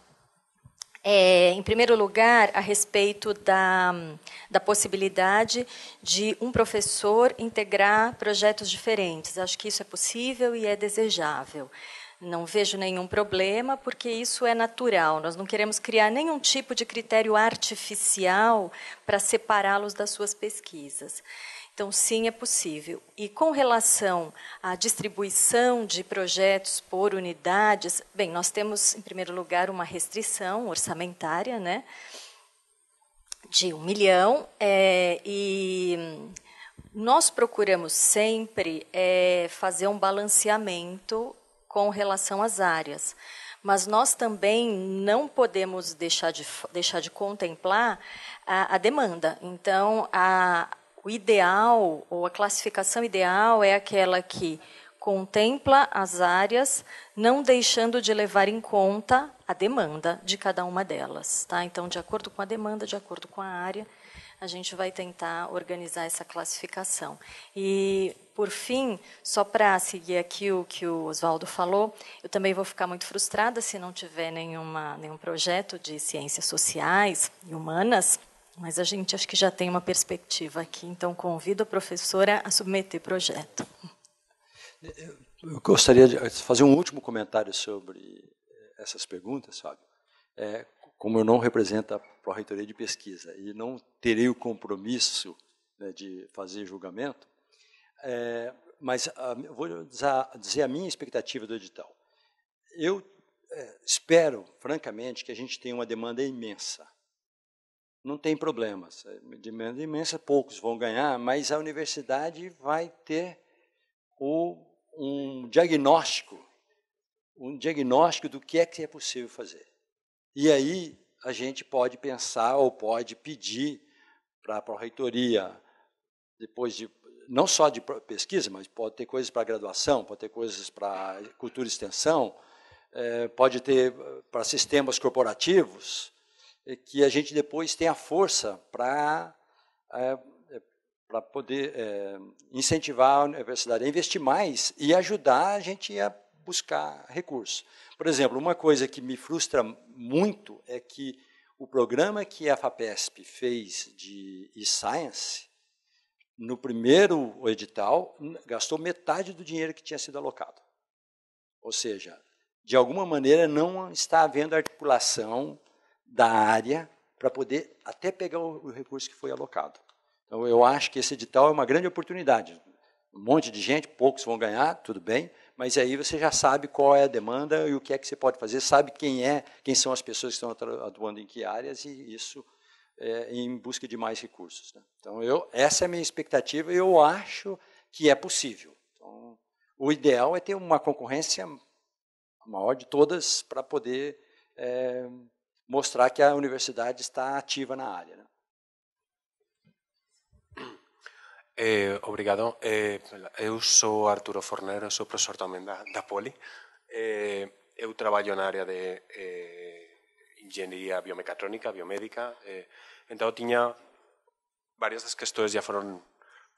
Em primeiro lugar, a respeito da possibilidade de um professor integrar projetos diferentes. Acho que isso é possível e é desejável. Não vejo nenhum problema, porque isso é natural. Nós não queremos criar nenhum tipo de critério artificial para separá-los das suas pesquisas. Então, sim, é possível. E com relação à distribuição de projetos por unidades, bem, nós temos, em primeiro lugar, uma restrição orçamentária, né, de 1 milhão, e nós procuramos sempre fazer um balanceamento com relação às áreas. Mas nós também não podemos deixar de contemplar a demanda. Então, o ideal, ou a classificação ideal, é aquela que contempla as áreas, não deixando de levar em conta a demanda de cada uma delas. Tá? Então, de acordo com a demanda, de acordo com a área, a gente vai tentar organizar essa classificação. E, por fim, só para seguir aqui o que o Oswaldo falou, eu também vou ficar muito frustrada se não tiver nenhum projeto de ciências sociais e humanas, mas a gente acho que já tem uma perspectiva aqui, então convido a professora a submeter projeto. Eu gostaria de fazer um último comentário sobre essas perguntas, Fábio. Como eu não represento a Pró-Reitoria de Pesquisa e não terei o compromisso, né, de fazer julgamento, mas vou dizer a minha expectativa do edital. Eu espero, francamente, que a gente tenha uma demanda imensa. Não tem problemas. Demanda imensa, poucos vão ganhar, mas a universidade vai ter um diagnóstico do que é possível fazer. E aí a gente pode pensar ou pode pedir para a Pró-Reitoria, depois de, não só de pesquisa, mas pode ter coisas para graduação, pode ter coisas para cultura e extensão, pode ter para sistemas corporativos, que a gente depois tenha força para poder incentivar a universidade a investir mais e ajudar a gente a buscar recursos. Por exemplo, uma coisa que me frustra muito é que o programa que a FAPESP fez de e-science, no primeiro edital, gastou metade do dinheiro que tinha sido alocado. Ou seja, de alguma maneira não está havendo articulação da área para poder até pegar o recurso que foi alocado. Então, eu acho que esse edital é uma grande oportunidade. Um monte de gente, poucos vão ganhar, tudo bem, mas aí você já sabe qual é a demanda e o que é que você pode fazer, sabe quem são as pessoas que estão atuando em que áreas, e isso em busca de mais recursos, né? Então, essa é a minha expectativa, e eu acho que é possível. Então, o ideal é ter uma concorrência maior de todas para poder mostrar que a universidade está ativa na área, né? Obrigado. Eu sou Arturo Fornero, sou professor também da Poli. Eu traballo na área de engenharia biomecatrônica, biomédica, então tiña varias das questões já foron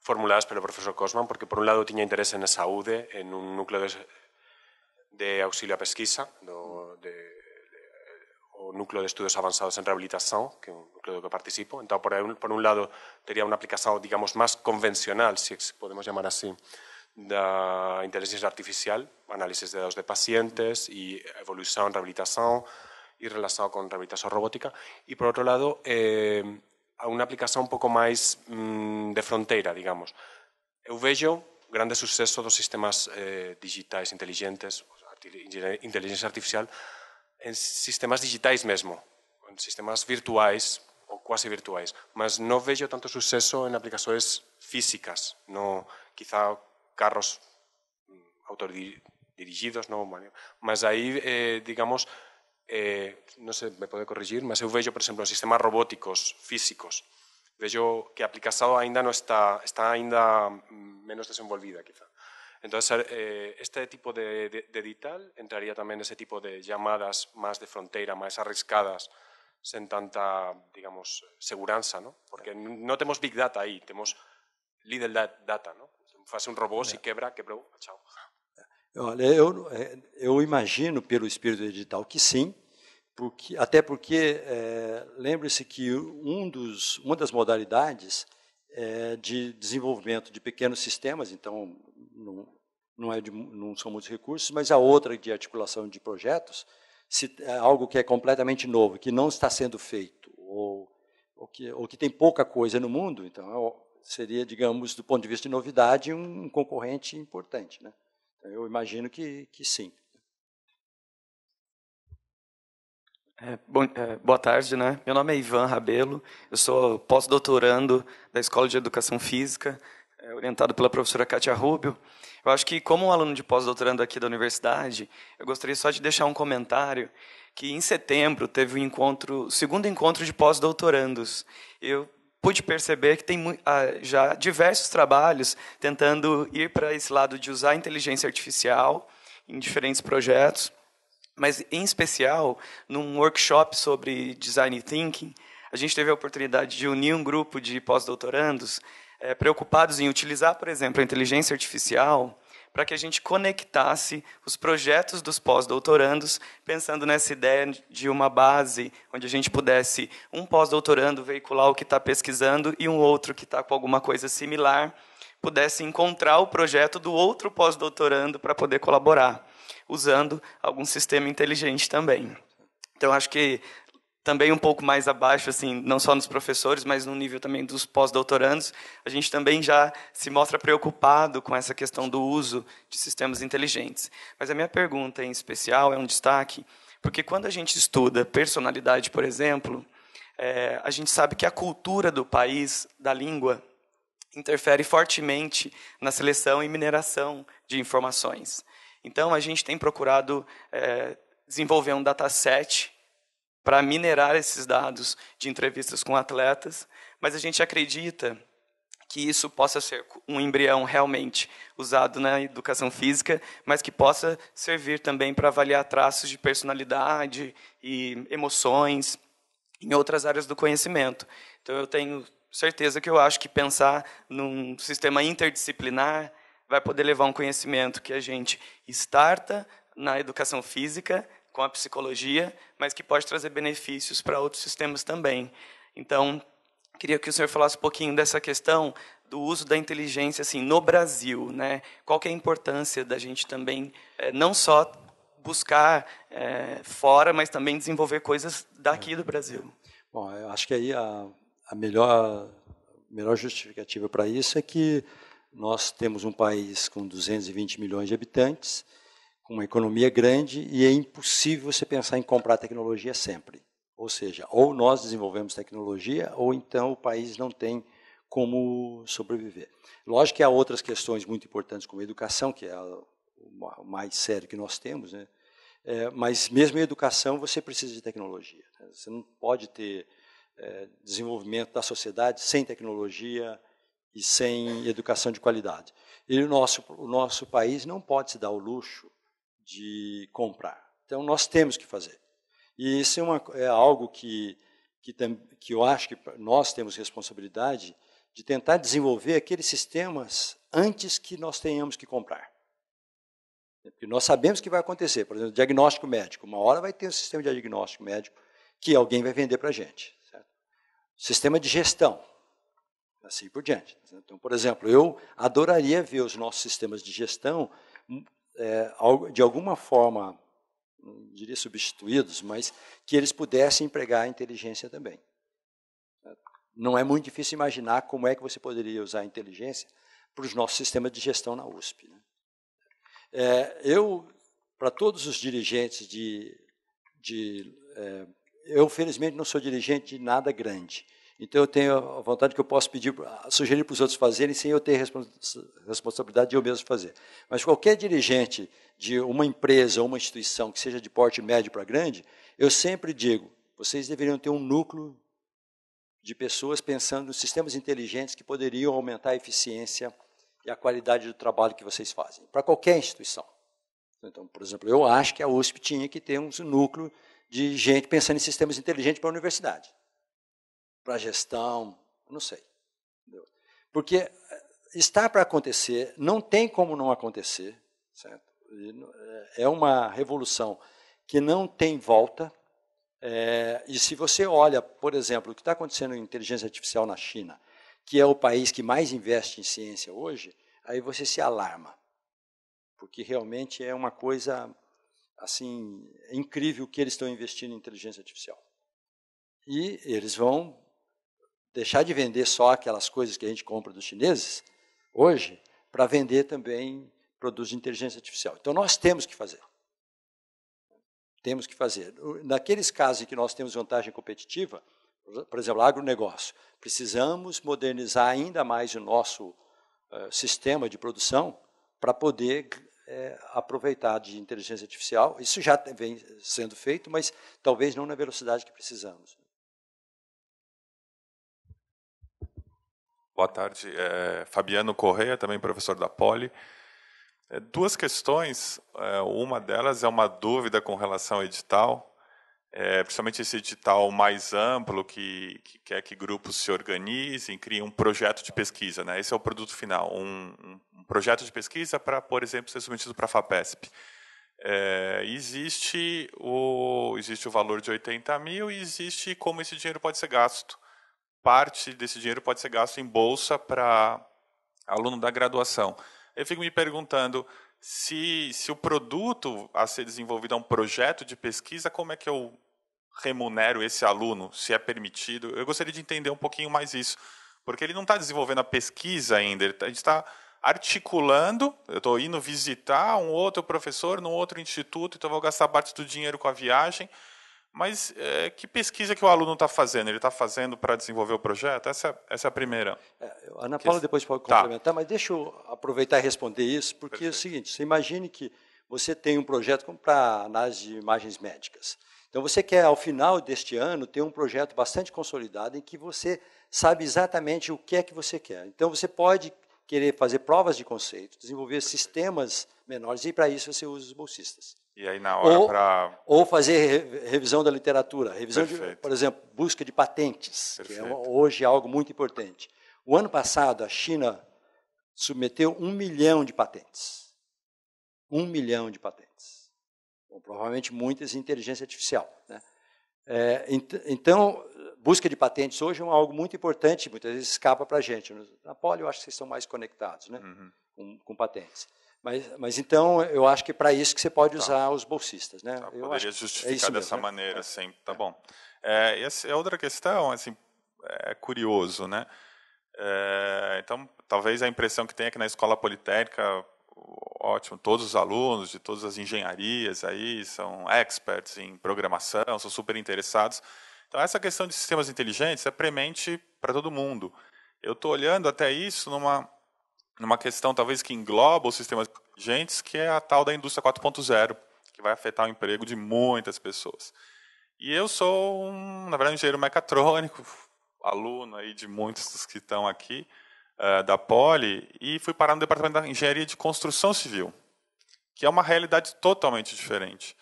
formuladas pelo profesor Cosman, porque por un lado tiña interese na saúde, en un núcleo de auxilio a pesquisa, o núcleo de estudos avanzados en rehabilitación, que é un núcleo do que participo. Entón, por un lado, tería unha aplicación, digamos, máis convencional, se podemos chamar así, da inteligencia artificial, análisis de datos de pacientes e evolución, rehabilitación e relacionado con rehabilitación robótica. E, por outro lado, a unha aplicación un pouco máis de fronteira, digamos. Eu vejo grande suceso dos sistemas digitais inteligentes, inteligencia artificial, en sistemas digitais mesmo, en sistemas virtuais ou quase virtuais, mas non vejo tanto suceso en aplicações físicas, no, quizá carros autodirigidos, no, mas aí, digamos, non sei, me pode corrigir, mas eu vejo, por exemplo, en sistemas robóticos físicos, vejo que a aplicación ainda non está ainda menos desenvolvida, quizá. Entonces, este tipo de edital entraría tamén nese tipo de llamadas máis de fronteira, máis arriscadas, sen tanta, digamos, seguranza, ¿no? Porque non temos big data aí, temos little data, ¿no? Faz un robô, se quebrou, tchau. Olha, eu imagino pelo espírito digital que sim, até porque lembre-se que uma das modalidades de desenvolvimento de pequenos sistemas, então não são muitos recursos, mas a outra de articulação de projetos, algo que é completamente novo, que não está sendo feito, ou que tem pouca coisa no mundo, então seria, digamos, do ponto de vista de novidade, um concorrente importante, né? Então, eu imagino que sim. Boa tarde, né? Meu nome é Ivan Rabelo, eu sou pós-doutorando da Escola de Educação Física, orientado pela professora Kátia Rubio. Eu acho que, como um aluno de pós-doutorando aqui da universidade, eu gostaria só de deixar um comentário que, em setembro, teve o segundo encontro de pós-doutorandos. Eu pude perceber que tem já diversos trabalhos tentando ir para esse lado de usar a inteligência artificial em diferentes projetos, mas, em especial, num workshop sobre design thinking, a gente teve a oportunidade de unir um grupo de pós-doutorandos preocupados em utilizar, por exemplo, a inteligência artificial para que a gente conectasse os projetos dos pós-doutorandos, pensando nessa ideia de uma base onde a gente pudesse, um pós-doutorando veicular o que está pesquisando e um outro que está com alguma coisa similar, pudesse encontrar o projeto do outro pós-doutorando para poder colaborar, usando algum sistema inteligente também. Então, acho que também um pouco mais abaixo, assim, não só nos professores, mas no nível também dos pós-doutorandos, a gente também já se mostra preocupado com essa questão do uso de sistemas inteligentes. Mas a minha pergunta, em especial, é um destaque, porque quando a gente estuda personalidade, por exemplo, a gente sabe que a cultura do país, da língua, interfere fortemente na seleção e mineração de informações. Então, a gente tem procurado desenvolver um dataset para minerar esses dados de entrevistas com atletas, mas a gente acredita que isso possa ser um embrião realmente usado na educação física, mas que possa servir também para avaliar traços de personalidade e emoções em outras áreas do conhecimento. Então, eu tenho certeza que eu acho que pensar num sistema interdisciplinar vai poder levar um conhecimento que a gente starta na educação física, com a psicologia, mas que pode trazer benefícios para outros sistemas também. Então, queria que o senhor falasse um pouquinho dessa questão do uso da inteligência assim, no Brasil, né? Qual que é a importância da gente também não só buscar fora, mas também desenvolver coisas daqui do Brasil? Bom, eu acho que aí a melhor justificativa para isso é que nós temos um país com 220 milhões de habitantes, com uma economia grande, e é impossível você pensar em comprar tecnologia sempre. Ou seja, ou nós desenvolvemos tecnologia, ou então o país não tem como sobreviver. Lógico que há outras questões muito importantes, como a educação, que é o mais sério que nós temos, né? Mas mesmo em educação você precisa de tecnologia. Você não pode ter desenvolvimento da sociedade sem tecnologia e sem educação de qualidade. E o nosso país não pode se dar o luxo de comprar. Então, nós temos que fazer. E isso é algo que eu acho que nós temos responsabilidade de tentar desenvolver aqueles sistemas antes que nós tenhamos que comprar. Porque nós sabemos que vai acontecer. Por exemplo, diagnóstico médico. Uma hora vai ter um sistema de diagnóstico médico que alguém vai vender para a gente. Certo? Sistema de gestão. Assim por diante. Então, por exemplo, eu adoraria ver os nossos sistemas de gestão de alguma forma, não diria substituídos, mas que eles pudessem empregar a inteligência também. Não é muito difícil imaginar como é que você poderia usar a inteligência para os nossos sistemas de gestão na USP. Né? Para todos os dirigentes eu, felizmente, não sou dirigente de nada grande. Então, eu tenho a vontade que eu posso sugerir para os outros fazerem sem eu ter responsabilidade de eu mesmo fazer. Mas qualquer dirigente de uma empresa ou uma instituição que seja de porte médio para grande, eu sempre digo, vocês deveriam ter um núcleo de pessoas pensando em sistemas inteligentes que poderiam aumentar a eficiência e a qualidade do trabalho que vocês fazem, para qualquer instituição. Então, por exemplo, eu acho que a USP tinha que ter um núcleo de gente pensando em sistemas inteligentes para a universidade. Para a gestão, não sei. Entendeu? Porque está para acontecer, não tem como não acontecer. Certo? É uma revolução que não tem volta. E se você olha, por exemplo, o que está acontecendo em inteligência artificial na China, que é o país que mais investe em ciência hoje, aí você se alarma. Porque realmente é uma coisa assim, incrível que eles estão investindo em inteligência artificial. E eles vão deixar de vender só aquelas coisas que a gente compra dos chineses, hoje, para vender também produtos de inteligência artificial. Então, nós temos que fazer. Temos que fazer. Naqueles casos em que nós temos vantagem competitiva, por exemplo, agronegócio, precisamos modernizar ainda mais o nosso sistema de produção para poder aproveitar de inteligência artificial. Isso já vem sendo feito, mas talvez não na velocidade que precisamos. Boa tarde. Fabiano Correia, também professor da Poli. Duas questões. Uma delas é uma dúvida com relação ao edital, principalmente esse edital mais amplo que quer que grupos se organizem, criem um projeto de pesquisa. Né? Esse é o produto final, um projeto de pesquisa para, por exemplo, ser submetido para a FAPESP. Existe o valor de 80 mil e existe como esse dinheiro pode ser gasto. Parte desse dinheiro pode ser gasto em bolsa para aluno da graduação. Eu fico me perguntando se o produto a ser desenvolvido é um projeto de pesquisa, como é que eu remunero esse aluno, se é permitido? Eu gostaria de entender um pouquinho mais isso, porque ele não está desenvolvendo a pesquisa ainda, a gente está articulando, eu estou indo visitar um outro professor num outro instituto, então eu vou gastar parte do dinheiro com a viagem. Mas que pesquisa que o aluno está fazendo? Ele está fazendo para desenvolver o projeto? Essa é a primeira. A Ana Paula depois pode complementar, mas deixa eu aproveitar e responder isso, porque Perfeito. É o seguinte, você imagine que você tem um projeto para análise de imagens médicas. Então, você quer, ao final deste ano, ter um projeto bastante consolidado em que você sabe exatamente o que é que você quer. Então, você pode querer fazer provas de conceito, desenvolver sistemas menores, e para isso você usa os bolsistas. E aí, na hora ou fazer revisão da literatura, revisão de, por exemplo, busca de patentes, Perfeito. Que é hoje algo muito importante. O ano passado, a China submeteu 1 milhão de patentes. 1 milhão de patentes. Bom, provavelmente muitas em inteligência artificial. Né? Então, busca de patentes hoje é algo muito importante, muitas vezes escapa para a gente. Na Poli, eu acho que vocês estão mais conectados, né? Com patentes. Mas então, eu acho que é para isso que você pode usar os bolsistas. Né? Eu poderia justificar dessa maneira, sim. Tá bom. Essa é outra questão, assim, é curioso, né? Então, talvez a impressão que tem é que na escola politécnica, ótimo, todos os alunos de todas as engenharias aí são experts em programação, são super interessados. Então, essa questão de sistemas inteligentes é premente para todo mundo. Eu estou olhando até isso numa questão talvez que engloba os sistemas inteligentes, que é a tal da indústria 4.0, que vai afetar o emprego de muitas pessoas. E eu sou, na verdade, um engenheiro mecatrônico, aluno aí de muitos dos que estão aqui, da Poli, e fui parar no departamento da engenharia de construção civil, que é uma realidade totalmente diferente.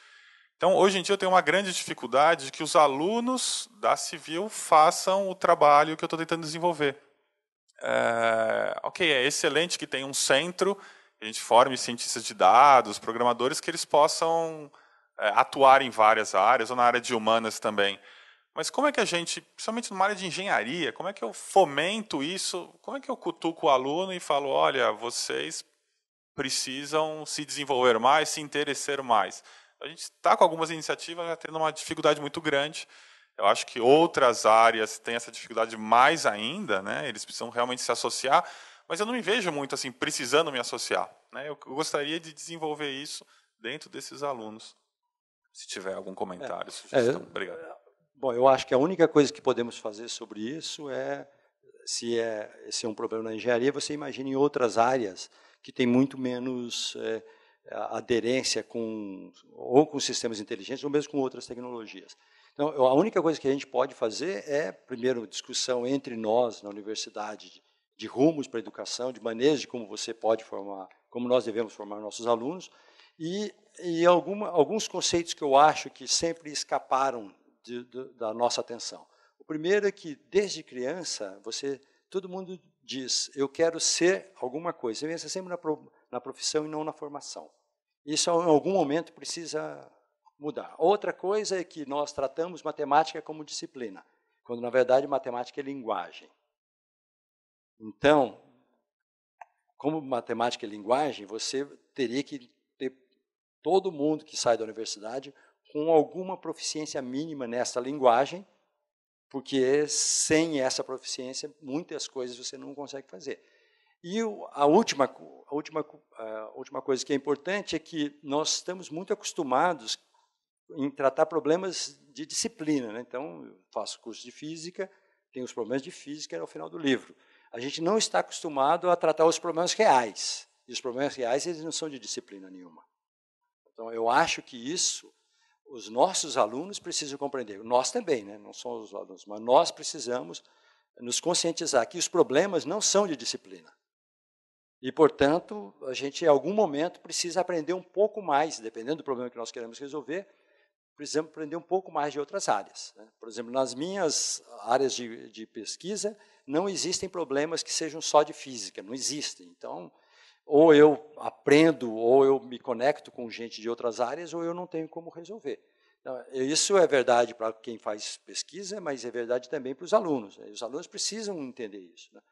Então, hoje em dia, eu tenho uma grande dificuldade de que os alunos da civil façam o trabalho que eu estou tentando desenvolver. Ok, é excelente que tenha um centro, que a gente forme cientistas de dados, programadores, que eles possam atuar em várias áreas, ou na área de humanas também. Mas como é que a gente, principalmente numa área de engenharia, como é que eu fomento isso? Como é que eu cutuco o aluno e falo, olha, vocês precisam se desenvolver mais, se interessar mais? A gente está com algumas iniciativas já tendo uma dificuldade muito grande. Eu acho que outras áreas têm essa dificuldade mais ainda, né? Eles precisam realmente se associar, mas eu não me vejo muito assim precisando me associar, né? Eu gostaria de desenvolver isso dentro desses alunos. Se tiver algum comentário, sugestão. Obrigado. Bom, eu acho que a única coisa que podemos fazer sobre isso se esse é um problema na engenharia, você imagina em outras áreas que tem muito menos aderência com sistemas inteligentes ou mesmo com outras tecnologias. Então, a única coisa que a gente pode fazer é, primeiro, discussão entre nós na universidade de rumos para a educação, de maneiras de como você pode formar, como nós devemos formar nossos alunos, e alguns conceitos que eu acho que sempre escaparam da nossa atenção. O primeiro é que, desde criança, todo mundo diz, eu quero ser alguma coisa. Você pensa sempre na profissão e não na formação. Isso, em algum momento, precisa mudar. Outra coisa é que nós tratamos matemática como disciplina, quando, na verdade, matemática é linguagem. Então, como matemática é linguagem, você teria que ter todo mundo que sai da universidade com alguma proficiência mínima nessa linguagem, porque sem essa proficiência, muitas coisas você não consegue fazer. E a última coisa que é importante é que nós estamos muito acostumados em tratar problemas de disciplina, né? Então, eu faço curso de física, tenho os problemas de física ao final do livro. A gente não está acostumado a tratar os problemas reais. E os problemas reais, eles não são de disciplina nenhuma. Então, eu acho que isso os nossos alunos precisam compreender. Nós também, né? Não são os alunos, mas nós precisamos nos conscientizar que os problemas não são de disciplina. E, portanto, a gente, em algum momento, precisa aprender um pouco mais, dependendo do problema que nós queremos resolver, precisamos aprender um pouco mais de outras áreas, né? Por exemplo, nas minhas áreas de pesquisa, não existem problemas que sejam só de física, não existem. Então, ou eu aprendo, ou eu me conecto com gente de outras áreas, ou eu não tenho como resolver. Então, isso é verdade para quem faz pesquisa, mas é verdade também para os alunos, né? Os alunos precisam entender isso, né?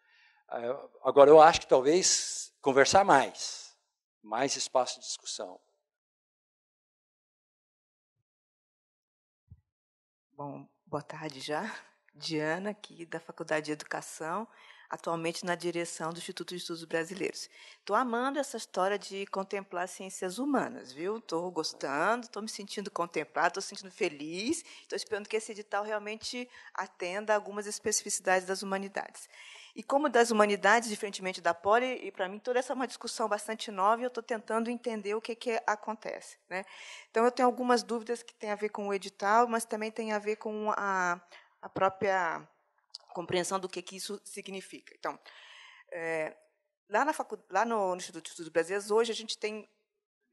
Agora, eu acho que talvez conversar mais espaço de discussão. Bom, boa tarde já. Diana, aqui da Faculdade de Educação, atualmente na direção do Instituto de Estudos Brasileiros. Estou amando essa história de contemplar ciências humanas, viu? Estou gostando, estou me sentindo contemplada, estou me sentindo feliz, estou esperando que esse edital realmente atenda a algumas especificidades das humanidades. E como das humanidades, diferentemente da Poli, e para mim toda essa é uma discussão bastante nova, e eu estou tentando entender o que acontece, né? Então, eu tenho algumas dúvidas que têm a ver com o edital, mas também tem a ver com a própria compreensão do que isso significa. Então, lá no Instituto de Estudos Brasileiros, hoje a gente tem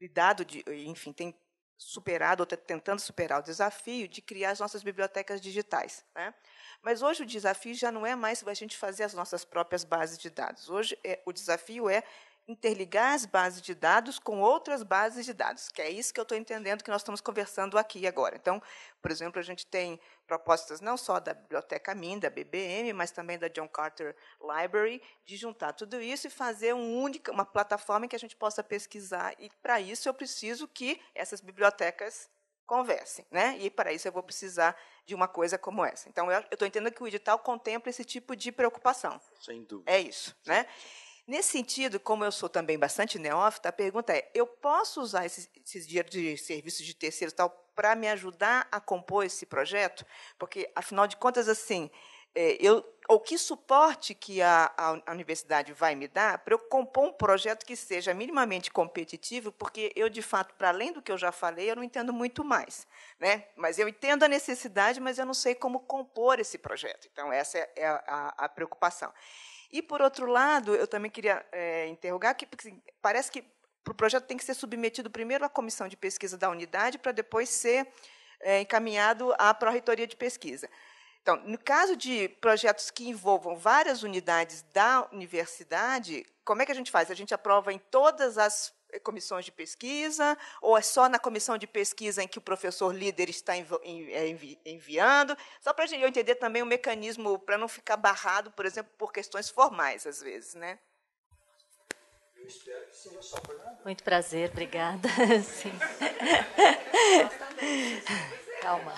lidado, enfim, tem superado, ou está tentando superar o desafio de criar as nossas bibliotecas digitais, né? Mas hoje o desafio já não é mais a gente fazer as nossas próprias bases de dados. Hoje o desafio é interligar as bases de dados com outras bases de dados, que é isso que eu estou entendendo que nós estamos conversando aqui agora. Então, por exemplo, a gente tem propostas não só da Biblioteca MIN, da BBM, mas também da John Carter Library, de juntar tudo isso e fazer uma plataforma em que a gente possa pesquisar. E, para isso, eu preciso que essas bibliotecas conversem, né? E, para isso, eu vou precisar de uma coisa como essa. Então, eu estou entendendo que o edital contempla esse tipo de preocupação. Sem dúvida. É isso, né? Nesse sentido, como eu sou também bastante neófita, a pergunta é, eu posso usar esses dinheiros de serviços de terceiros para me ajudar a compor esse projeto? Porque, afinal de contas, assim, o que suporte que a universidade vai me dar para eu compor um projeto que seja minimamente competitivo, porque eu, de fato, para além do que eu já falei, eu não entendo muito mais, né? Mas eu entendo a necessidade, mas eu não sei como compor esse projeto. Então, essa é a preocupação. E, por outro lado, eu também queria interrogar, porque parece que o projeto tem que ser submetido primeiro à comissão de pesquisa da unidade, para depois ser encaminhado à pró-reitoria de pesquisa. Então, no caso de projetos que envolvam várias unidades da universidade, como é que a gente faz? A gente aprova em todas as comissões de pesquisa, ou é só na comissão de pesquisa em que o professor líder está enviando? Só para eu entender também o mecanismo, para não ficar barrado, por exemplo, por questões formais, às vezes, né? Eu espero que seja só por nada. Muito prazer, obrigada. Sim. Calma.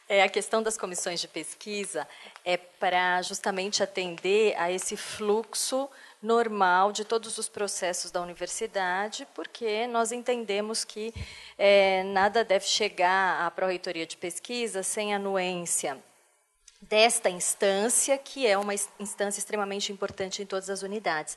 A questão das comissões de pesquisa é para justamente atender a esse fluxo normal de todos os processos da universidade, porque nós entendemos que nada deve chegar à pró-reitoria de pesquisa sem anuência desta instância, que é uma instância extremamente importante em todas as unidades.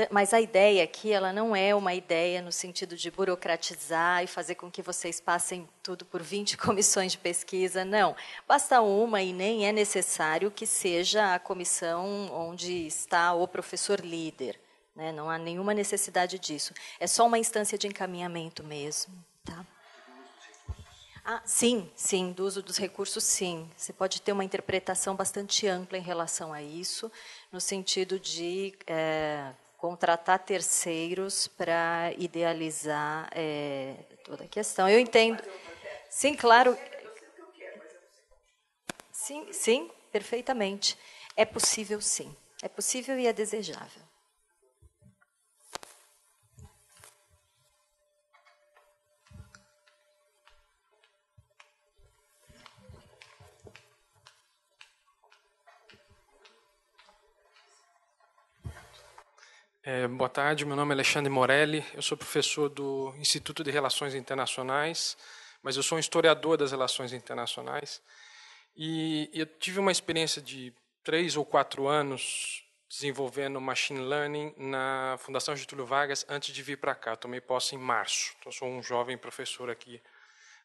Mas a ideia aqui ela não é uma ideia no sentido de burocratizar e fazer com que vocês passem tudo por 20 comissões de pesquisa, não. Basta uma e nem é necessário que seja a comissão onde está o professor líder, né? Não há nenhuma necessidade disso. É só uma instância de encaminhamento mesmo. Tá? Sim, do uso dos recursos, sim. Você pode ter uma interpretação bastante ampla em relação a isso, no sentido de contratar terceiros para idealizar toda a questão. Eu entendo. Sim, claro. Sim, perfeitamente. É possível, sim. É possível e é desejável. Boa tarde, meu nome é Alexandre Morelli, eu sou professor do Instituto de Relações Internacionais, mas eu sou um historiador das relações internacionais. E eu tive uma experiência de 3 ou 4 anos desenvolvendo machine learning na Fundação Getúlio Vargas antes de vir para cá. Tomei posse em março, então sou um jovem professor aqui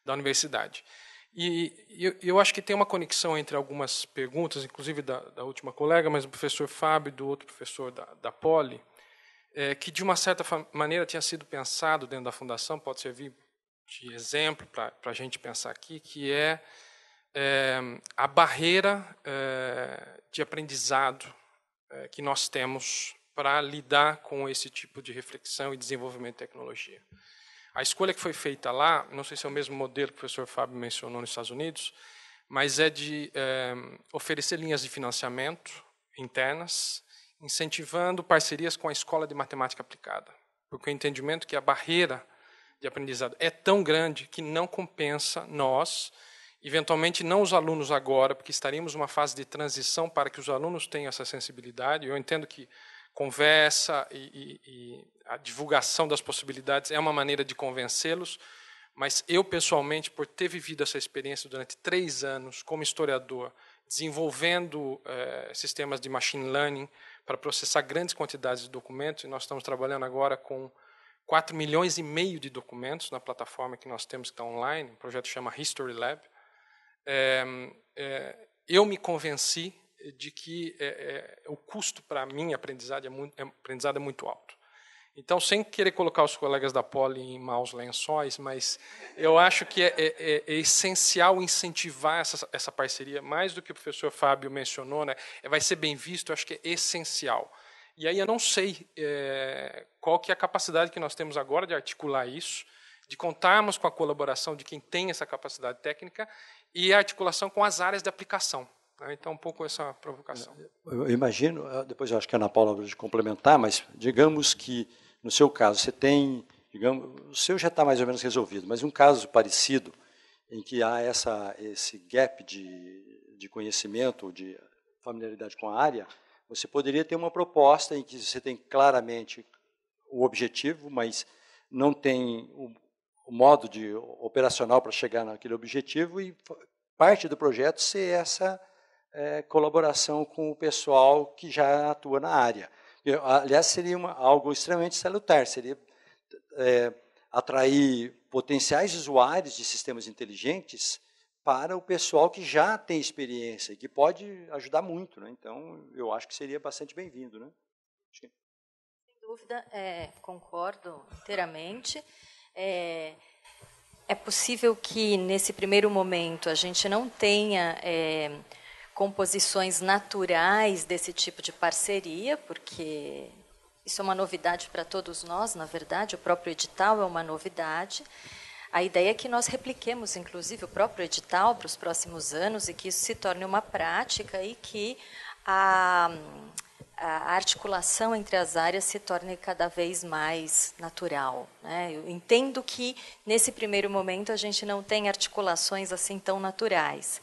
da universidade. E eu acho que tem uma conexão entre algumas perguntas, inclusive da última colega, mas do professor Fábio e do outro professor da Poli, que, de uma certa maneira, tinha sido pensado dentro da Fundação, pode servir de exemplo para a gente pensar aqui, que é a barreira de aprendizado que nós temos para lidar com esse tipo de reflexão e desenvolvimento de tecnologia. A escolha que foi feita lá, não sei se é o mesmo modelo que o professor Fábio mencionou nos Estados Unidos, mas é de oferecer linhas de financiamento internas, incentivando parcerias com a Escola de Matemática Aplicada, porque o entendimento que a barreira de aprendizado é tão grande que não compensa nós, eventualmente não os alunos agora, porque estaríamos numa fase de transição para que os alunos tenham essa sensibilidade. Eu entendo que conversa e a divulgação das possibilidades é uma maneira de convencê-los, mas eu, pessoalmente, por ter vivido essa experiência durante 3 anos como historiador, desenvolvendo sistemas de machine learning para processar grandes quantidades de documentos, e nós estamos trabalhando agora com 4,5 milhões de documentos na plataforma que nós temos, que está online, um projeto que chama History Lab. Eu me convenci de que o custo para a minha aprendizado é muito alto. Então, sem querer colocar os colegas da Poli em maus lençóis, mas eu acho que é essencial incentivar essa parceria, mais do que o professor Fábio mencionou, né? Vai ser bem visto, eu acho que é essencial. E aí eu não sei qual que é a capacidade que nós temos agora de articular isso, de contarmos com a colaboração de quem tem essa capacidade técnica e a articulação com as áreas de aplicação. Então, um pouco essa provocação. Eu imagino, depois eu acho que a Ana Paula vai complementar, mas digamos que, no seu caso, você tem, digamos, o seu já está mais ou menos resolvido, mas um caso parecido, em que há esse gap de conhecimento, de familiaridade com a área, você poderia ter uma proposta em que você tem claramente o objetivo, mas não tem o modo operacional para chegar naquele objetivo, e parte do projeto ser essa colaboração com o pessoal que já atua na área. Aliás, seria algo extremamente salutar, seria atrair potenciais usuários de sistemas inteligentes para o pessoal que já tem experiência e que pode ajudar muito, né? Então, eu acho que seria bastante bem-vindo, né? dúvida, concordo inteiramente. É possível que, nesse primeiro momento, a gente não tenha composições naturais desse tipo de parceria, porque isso é uma novidade para todos nós, na verdade, o próprio edital é uma novidade. A ideia é que nós repliquemos, inclusive, o próprio edital para os próximos anos e que isso se torne uma prática e que a articulação entre as áreas se torne cada vez mais natural, né? Eu entendo que, nesse primeiro momento, a gente não tem articulações assim tão naturais,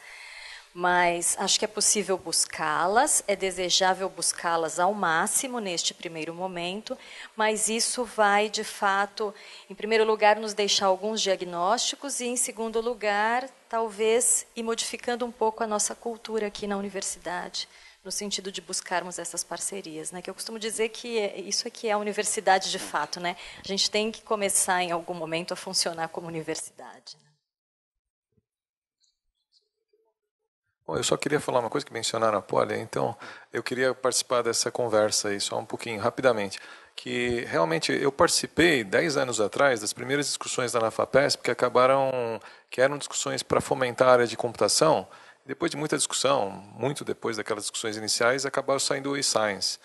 mas acho que é possível buscá-las, é desejável buscá-las ao máximo neste primeiro momento, mas isso vai, de fato, em primeiro lugar, nos deixar alguns diagnósticos e, em segundo lugar, talvez ir modificando um pouco a nossa cultura aqui na universidade, no sentido de buscarmos essas parcerias, né? Que eu costumo dizer que isso aqui é a universidade de fato, né? A gente tem que começar em algum momento a funcionar como universidade. Bom, eu só queria falar uma coisa que mencionaram a Poli, então eu queria participar dessa conversa aí só um pouquinho, rapidamente, que realmente eu participei 10 anos atrás das primeiras discussões da Anafapesp, que eram discussões para fomentar a área de computação. Depois de muita discussão, muito depois daquelas discussões iniciais, acabaram saindo o e-Science.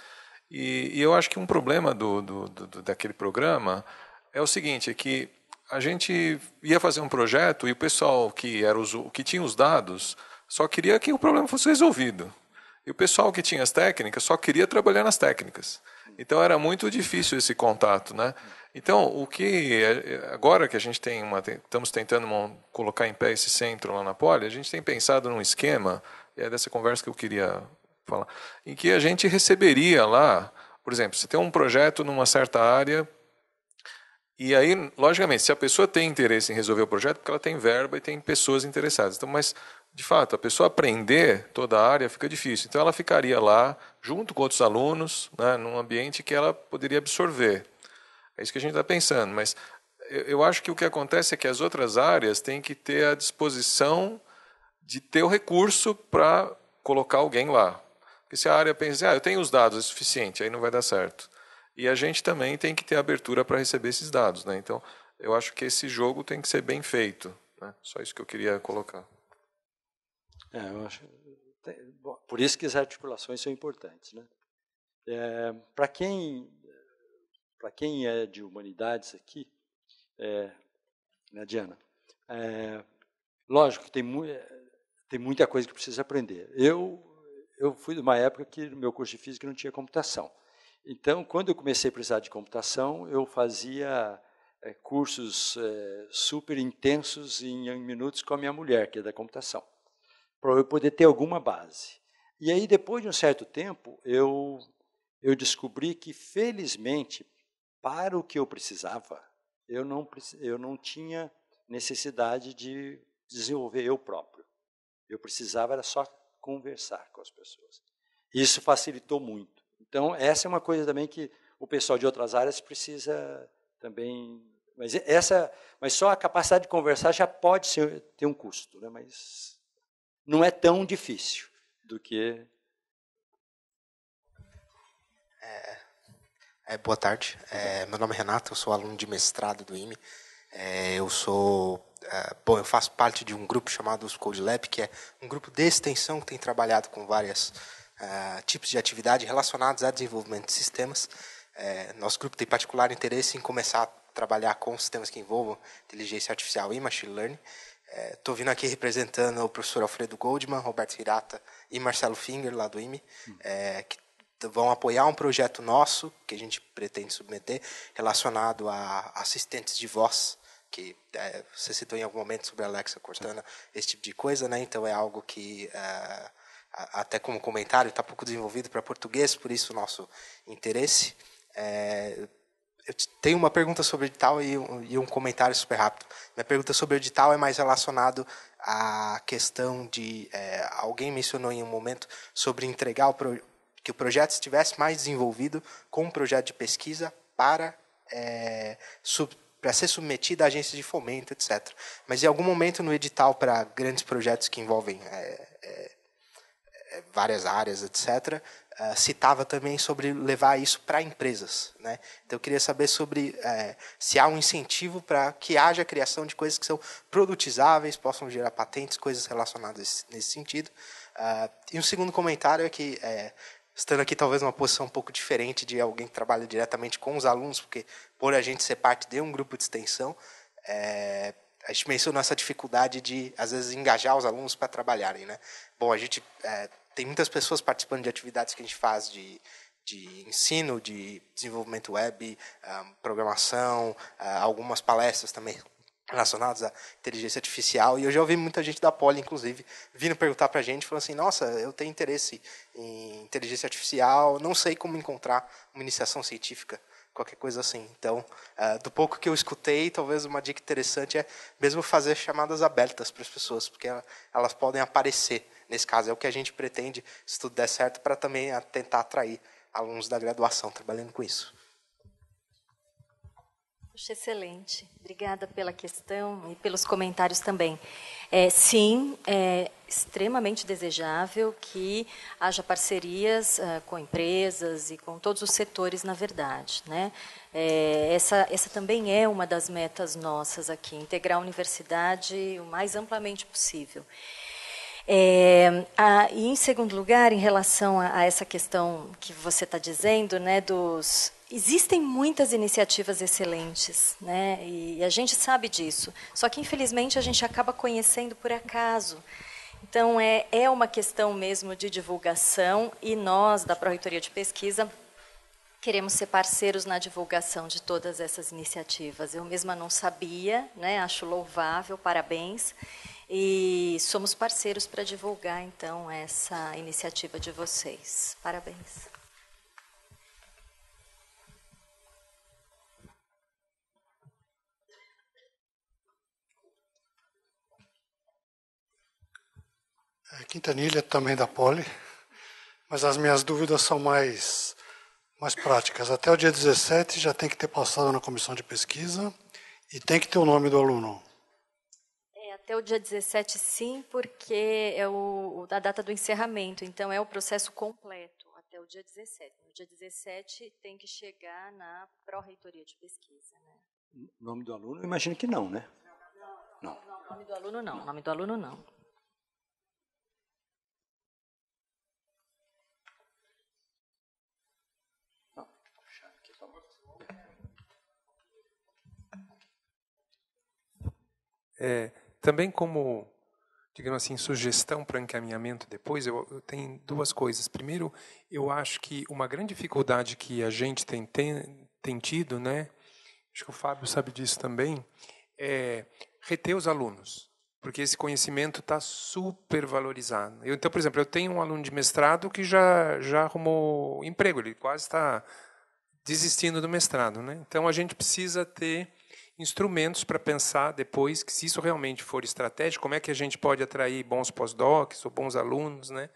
E eu acho que um problema daquele programa é o seguinte, é que a gente ia fazer um projeto e o pessoal que tinha os dados só queria que o problema fosse resolvido. E o pessoal que tinha as técnicas só queria trabalhar nas técnicas. Então era muito difícil esse contato, né? Então, agora que a gente estamos tentando colocar em pé esse centro lá na Poli, a gente tem pensado num esquema, e é dessa conversa que eu queria falar, em que a gente receberia lá, por exemplo, você tem um projeto numa certa área, e aí, logicamente, se a pessoa tem interesse em resolver o projeto, porque ela tem verba e tem pessoas interessadas. Então, mas, de fato, a pessoa aprender toda a área fica difícil. Então, ela ficaria lá, junto com outros alunos, né, num ambiente que ela poderia absorver. É isso que a gente está pensando, mas eu acho que o que acontece é que as outras áreas têm que ter a disposição de ter o recurso para colocar alguém lá. Porque se a área pensa, eu tenho os dados, é suficiente, aí não vai dar certo. E a gente também tem que ter abertura para receber esses dados, né? Então, eu acho que esse jogo tem que ser bem feito, né? Só isso que eu queria colocar. Eu acho, por isso que as articulações são importantes, né? Para quem é de humanidades aqui, né, Diana? Lógico que tem muita coisa que precisa aprender. Eu fui de uma época que no meu curso de física não tinha computação. Então, quando eu comecei a precisar de computação, eu fazia cursos super intensos em minutos com a minha mulher, que é da computação, para eu poder ter alguma base. E aí, depois de um certo tempo, eu descobri que, felizmente, para o que eu precisava, eu não tinha necessidade de desenvolver eu próprio. Eu precisava era só conversar com as pessoas. Isso facilitou muito. Então, essa é uma coisa também que o pessoal de outras áreas precisa também... Mas só a capacidade de conversar já pode ter um custo, né? Mas não é tão difícil do que... Boa tarde. Meu nome é Renato, eu sou aluno de mestrado do IME. Eu faço parte de um grupo chamado Code Lab, que é um grupo de extensão que tem trabalhado com vários tipos de atividade relacionados a desenvolvimento de sistemas. Nosso grupo tem particular interesse em começar a trabalhar com sistemas que envolvam inteligência artificial e machine learning. Estou vindo aqui representando o professor Alfredo Goldman, Roberto Hirata e Marcelo Finger, lá do IME, que vão apoiar um projeto nosso, que a gente pretende submeter, relacionado a assistentes de voz, que você citou em algum momento sobre a Alexa Cortana, esse tipo de coisa, né? Então é algo que, até como comentário, está pouco desenvolvido para português, por isso o nosso interesse. Eu tenho uma pergunta sobre o edital e um comentário super rápido. Minha pergunta sobre o edital é mais relacionado à questão de... alguém mencionou em um momento sobre entregar que o projeto estivesse mais desenvolvido com um projeto de pesquisa para ser submetido à agência de fomento, etc. Mas em algum momento no edital para grandes projetos que envolvem várias áreas, etc., citava também sobre levar isso para empresas, né? Então eu queria saber sobre se há um incentivo para que haja a criação de coisas que são produtizáveis, possam gerar patentes, coisas relacionadas nesse sentido. E um segundo comentário é que, estando aqui talvez numa posição um pouco diferente de alguém que trabalha diretamente com os alunos, porque por a gente ser parte de um grupo de extensão, a gente mencionou essa dificuldade de, às vezes, engajar os alunos para trabalharem, né? Bom, a gente tem muitas pessoas participando de atividades que a gente faz de ensino, de desenvolvimento web, programação, algumas palestras também relacionadas à inteligência artificial. E eu já ouvi muita gente da Poli, inclusive, vindo perguntar para a gente, falando assim, nossa, eu tenho interesse em inteligência artificial, não sei como encontrar uma iniciação científica, qualquer coisa assim. Então, do pouco que eu escutei, talvez uma dica interessante é mesmo fazer chamadas abertas para as pessoas, porque elas podem aparecer. Nesse caso, é o que a gente pretende, se tudo der certo, para também tentar atrair alunos da graduação trabalhando com isso. Puxa, excelente. Obrigada pela questão e pelos comentários também. Sim, é extremamente desejável que haja parcerias com empresas e com todos os setores, na verdade, né? Essa também é uma das metas nossas aqui, integrar a universidade o mais amplamente possível. E, em segundo lugar, em relação a essa questão que você está dizendo, né, existem muitas iniciativas excelentes, né, e a gente sabe disso, só que, infelizmente, a gente acaba conhecendo por acaso. Então, é uma questão mesmo de divulgação, e nós, da Pró-Reitoria de Pesquisa, queremos ser parceiros na divulgação de todas essas iniciativas. Eu mesma não sabia, né, acho louvável, parabéns. E somos parceiros para divulgar, então, essa iniciativa de vocês. Parabéns. Quintanilha, também da Poli, mas as minhas dúvidas são mais práticas. Até o dia 17 já tem que ter passado na comissão de pesquisa e tem que ter o nome do aluno. Até o dia 17, sim, porque é a data do encerramento, então é o processo completo, até o dia 17. No dia 17 tem que chegar na Pró-Reitoria de Pesquisa. Né? O nome do aluno, eu imagino que não, né? Não. O nome do aluno não. O nome do aluno não. Também como, digamos assim, sugestão para encaminhamento depois, eu tenho duas coisas. Primeiro, eu acho que uma grande dificuldade que a gente tem tido, né, acho que o Fábio sabe disso também, é reter os alunos, porque esse conhecimento está super valorizado. Então, por exemplo, eu tenho um aluno de mestrado que já arrumou emprego, ele quase está desistindo do mestrado, né? Então, a gente precisa ter instrumentos para pensar depois que, se isso realmente for estratégico, como é que a gente pode atrair bons pós-docs ou bons alunos, né?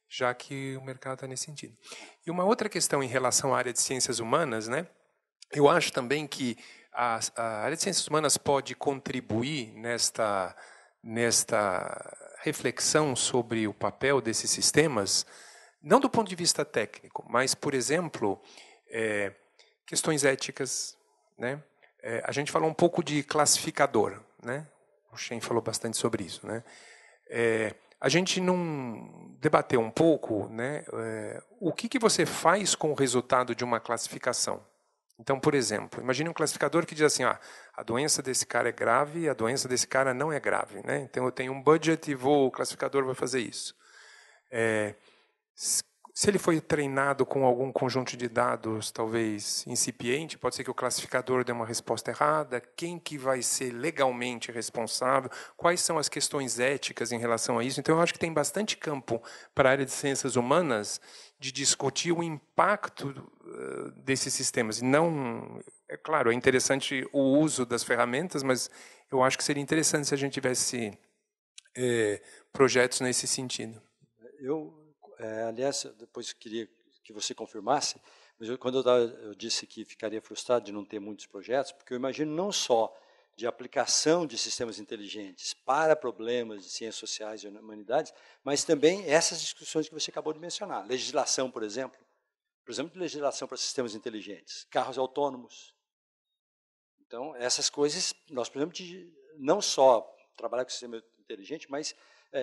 Já que o mercado está nesse sentido. E uma outra questão em relação à área de ciências humanas, né? Eu acho também que a área de ciências humanas pode contribuir nesta reflexão sobre o papel desses sistemas, não do ponto de vista técnico, mas, por exemplo, questões éticas, né? A gente falou um pouco de classificador, né? O Shen falou bastante sobre isso, né? A gente não debateu um pouco, né? O que você faz com o resultado de uma classificação? Então, por exemplo, imagine um classificador que diz assim, a doença desse cara é grave e a doença desse cara não é grave, né? Então, eu tenho um budget e o classificador vai fazer isso. Se ele foi treinado com algum conjunto de dados, talvez incipiente, pode ser que o classificador dê uma resposta errada. Quem que vai ser legalmente responsável? Quais são as questões éticas em relação a isso? Então, eu acho que tem bastante campo para a área de ciências humanas de discutir o impacto desses sistemas. E não, é claro, é interessante o uso das ferramentas, mas eu acho que seria interessante se a gente tivesse projetos nesse sentido. Aliás, depois queria que você confirmasse, mas quando eu disse que ficaria frustrado de não ter muitos projetos, porque eu imagino não só de aplicação de sistemas inteligentes para problemas de ciências sociais e humanidades, mas também essas discussões que você acabou de mencionar. Legislação, por exemplo de legislação para sistemas inteligentes, carros autônomos. Então, essas coisas, nós precisamos de não só trabalhar com sistema inteligente, mas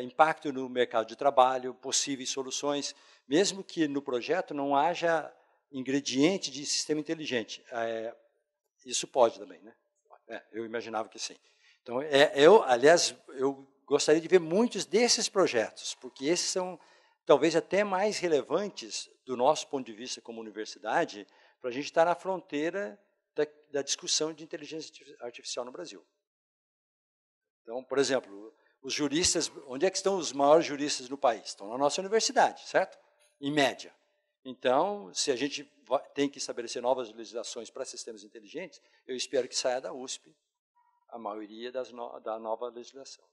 impacto no mercado de trabalho, possíveis soluções, mesmo que no projeto não haja ingrediente de sistema inteligente. Isso pode também, né? Eu imaginava que sim. Então, aliás, eu gostaria de ver muitos desses projetos, porque esses são talvez até mais relevantes do nosso ponto de vista como universidade, para a gente estar na fronteira da discussão de inteligência artificial no Brasil. Então, por exemplo, os juristas, onde é que estão os maiores juristas no país? Estão na nossa universidade, certo? Em média. Então, se a gente tem que estabelecer novas legislações para sistemas inteligentes, eu espero que saia da USP a maioria da nova legislação.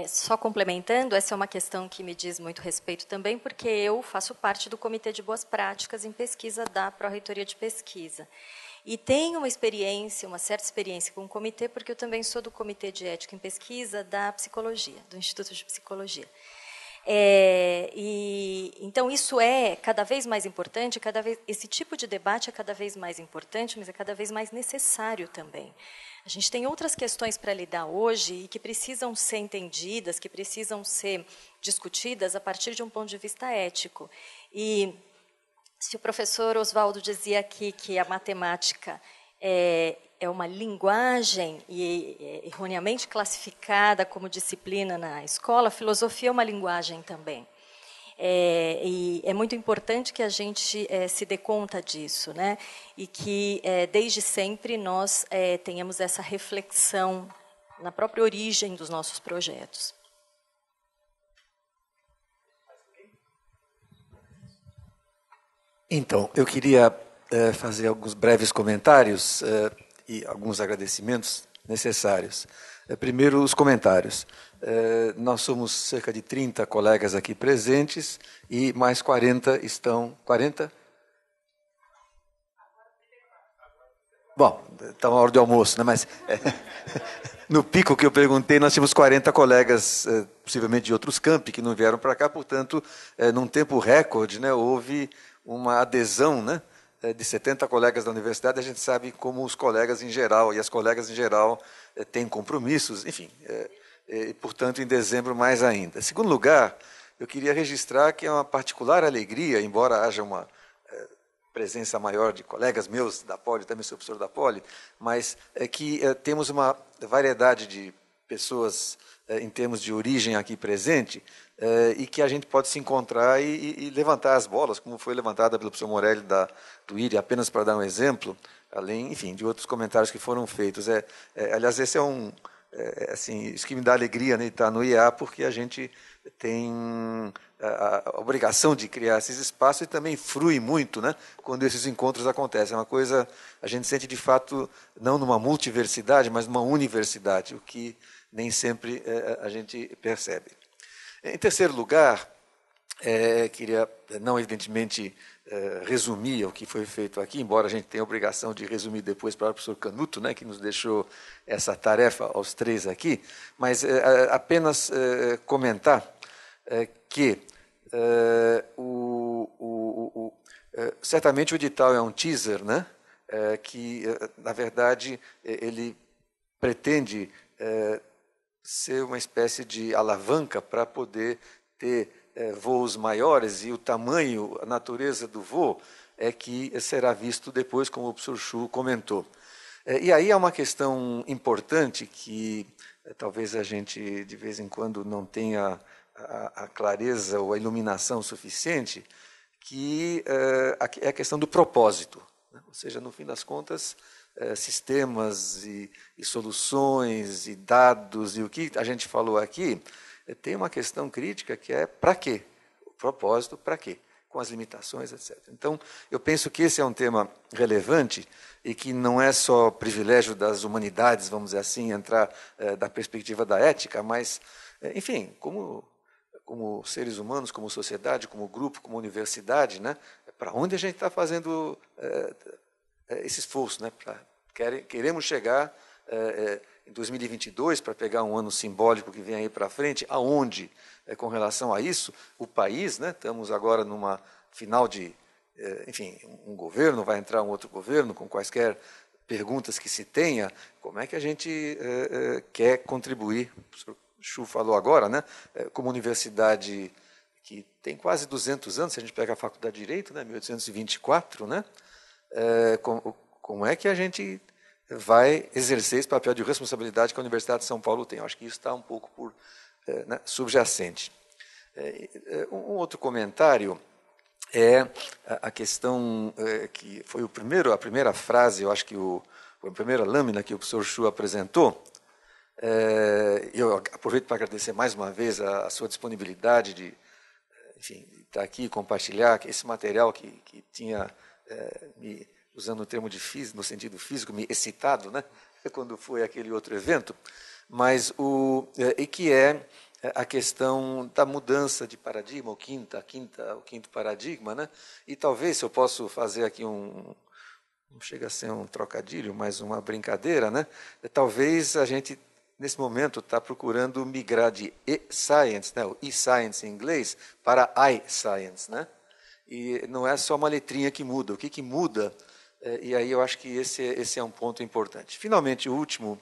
Só complementando, essa é uma questão que me diz muito respeito também, porque eu faço parte do Comitê de Boas Práticas em Pesquisa da Pró-Reitoria de Pesquisa. E tenho uma certa experiência com o comitê, porque eu também sou do Comitê de Ética em Pesquisa da Psicologia, do Instituto de Psicologia. Então, isso é cada vez mais importante, esse tipo de debate é cada vez mais importante, mas é cada vez mais necessário também. A gente tem outras questões para lidar hoje e que precisam ser entendidas, que precisam ser discutidas a partir de um ponto de vista ético. E se o professor Oswaldo dizia aqui que a matemática é uma linguagem e é erroneamente classificada como disciplina na escola, a filosofia é uma linguagem também. E é muito importante que a gente se dê conta disso, né? E que, desde sempre, nós tenhamos essa reflexão na própria origem dos nossos projetos. Então, eu queria fazer alguns breves comentários e alguns agradecimentos necessários. Primeiro, os comentários. Nós somos cerca de 30 colegas aqui presentes e mais 40 estão... 40? Bom, está na hora de almoço, né? Mas no pico que eu perguntei, nós tínhamos 40 colegas, possivelmente de outros campi, que não vieram para cá, portanto, num tempo recorde, né, houve uma adesão, né, de 70 colegas da universidade. A gente sabe como os colegas em geral, e as colegas em geral, têm compromissos, enfim, e, portanto, em dezembro mais ainda. Em segundo lugar, eu queria registrar que é uma particular alegria, embora haja uma presença maior de colegas meus da Poli, também sou professor da Poli, mas que temos uma variedade de pessoas em termos de origem aqui presente, e que a gente pode se encontrar e levantar as bolas, como foi levantada pelo professor Morelli do IRI, apenas para dar um exemplo, além, enfim, de outros comentários que foram feitos. Aliás, esse assim, isso que me dá alegria, né, estar no IA, porque a gente tem a obrigação de criar esses espaços e também frui muito, né, quando esses encontros acontecem. É uma coisa, a gente sente de fato, não numa multiversidade, mas numa universidade, o que nem sempre a gente percebe. Em terceiro lugar, queria, não evidentemente, resumir o que foi feito aqui, embora a gente tenha a obrigação de resumir depois para o professor Canuto, né, que nos deixou essa tarefa aos três aqui, mas apenas comentar que certamente o edital é um teaser, né, que, na verdade, ele pretende ser uma espécie de alavanca para poder ter voos maiores, e o tamanho, a natureza do voo é que será visto depois, como o professor Chu comentou. E aí há uma questão importante que talvez a gente, de vez em quando, não tenha a clareza ou a iluminação suficiente, que é a questão do propósito. Ou seja, no fim das contas, sistemas e soluções e dados e o que a gente falou aqui, tem uma questão crítica que é para quê? O propósito para quê? Com as limitações, etc. Então, eu penso que esse é um tema relevante e que não é só privilégio das humanidades, vamos dizer assim, entrar da perspectiva da ética, mas, enfim, como seres humanos, como sociedade, como grupo, como universidade, né, para onde a gente está fazendo esse esforço, né, para Queremos chegar em 2022, para pegar um ano simbólico que vem aí para frente, aonde, com relação a isso, o país, né, estamos agora numa final de, enfim, um governo, vai entrar um outro governo, com quaisquer perguntas que se tenha, como é que a gente quer contribuir? O professor Chu falou agora, né, como universidade que tem quase 200 anos, se a gente pega a Faculdade de Direito, né, 1824, né, como é que a gente vai exercer esse papel de responsabilidade que a Universidade de São Paulo tem? Eu acho que isso está um pouco né, subjacente. Um outro comentário é a questão que foi a primeira frase, eu acho que a primeira lâmina que o professor Chu apresentou. Eu aproveito para agradecer mais uma vez a sua disponibilidade de, enfim, estar aqui e compartilhar esse material que tinha usando o termo de físico, no sentido físico, me excitado, né, quando foi aquele outro evento, mas e que é a questão da mudança de paradigma, o quinto paradigma, né, e talvez, se eu posso fazer aqui não chega a ser um trocadilho, mas uma brincadeira, né, talvez a gente, nesse momento, está procurando migrar de e-science, né, o e-science em inglês, para I-science, né, e não é só uma letrinha que muda, o que muda. E aí eu acho que esse é um ponto importante. Finalmente, o último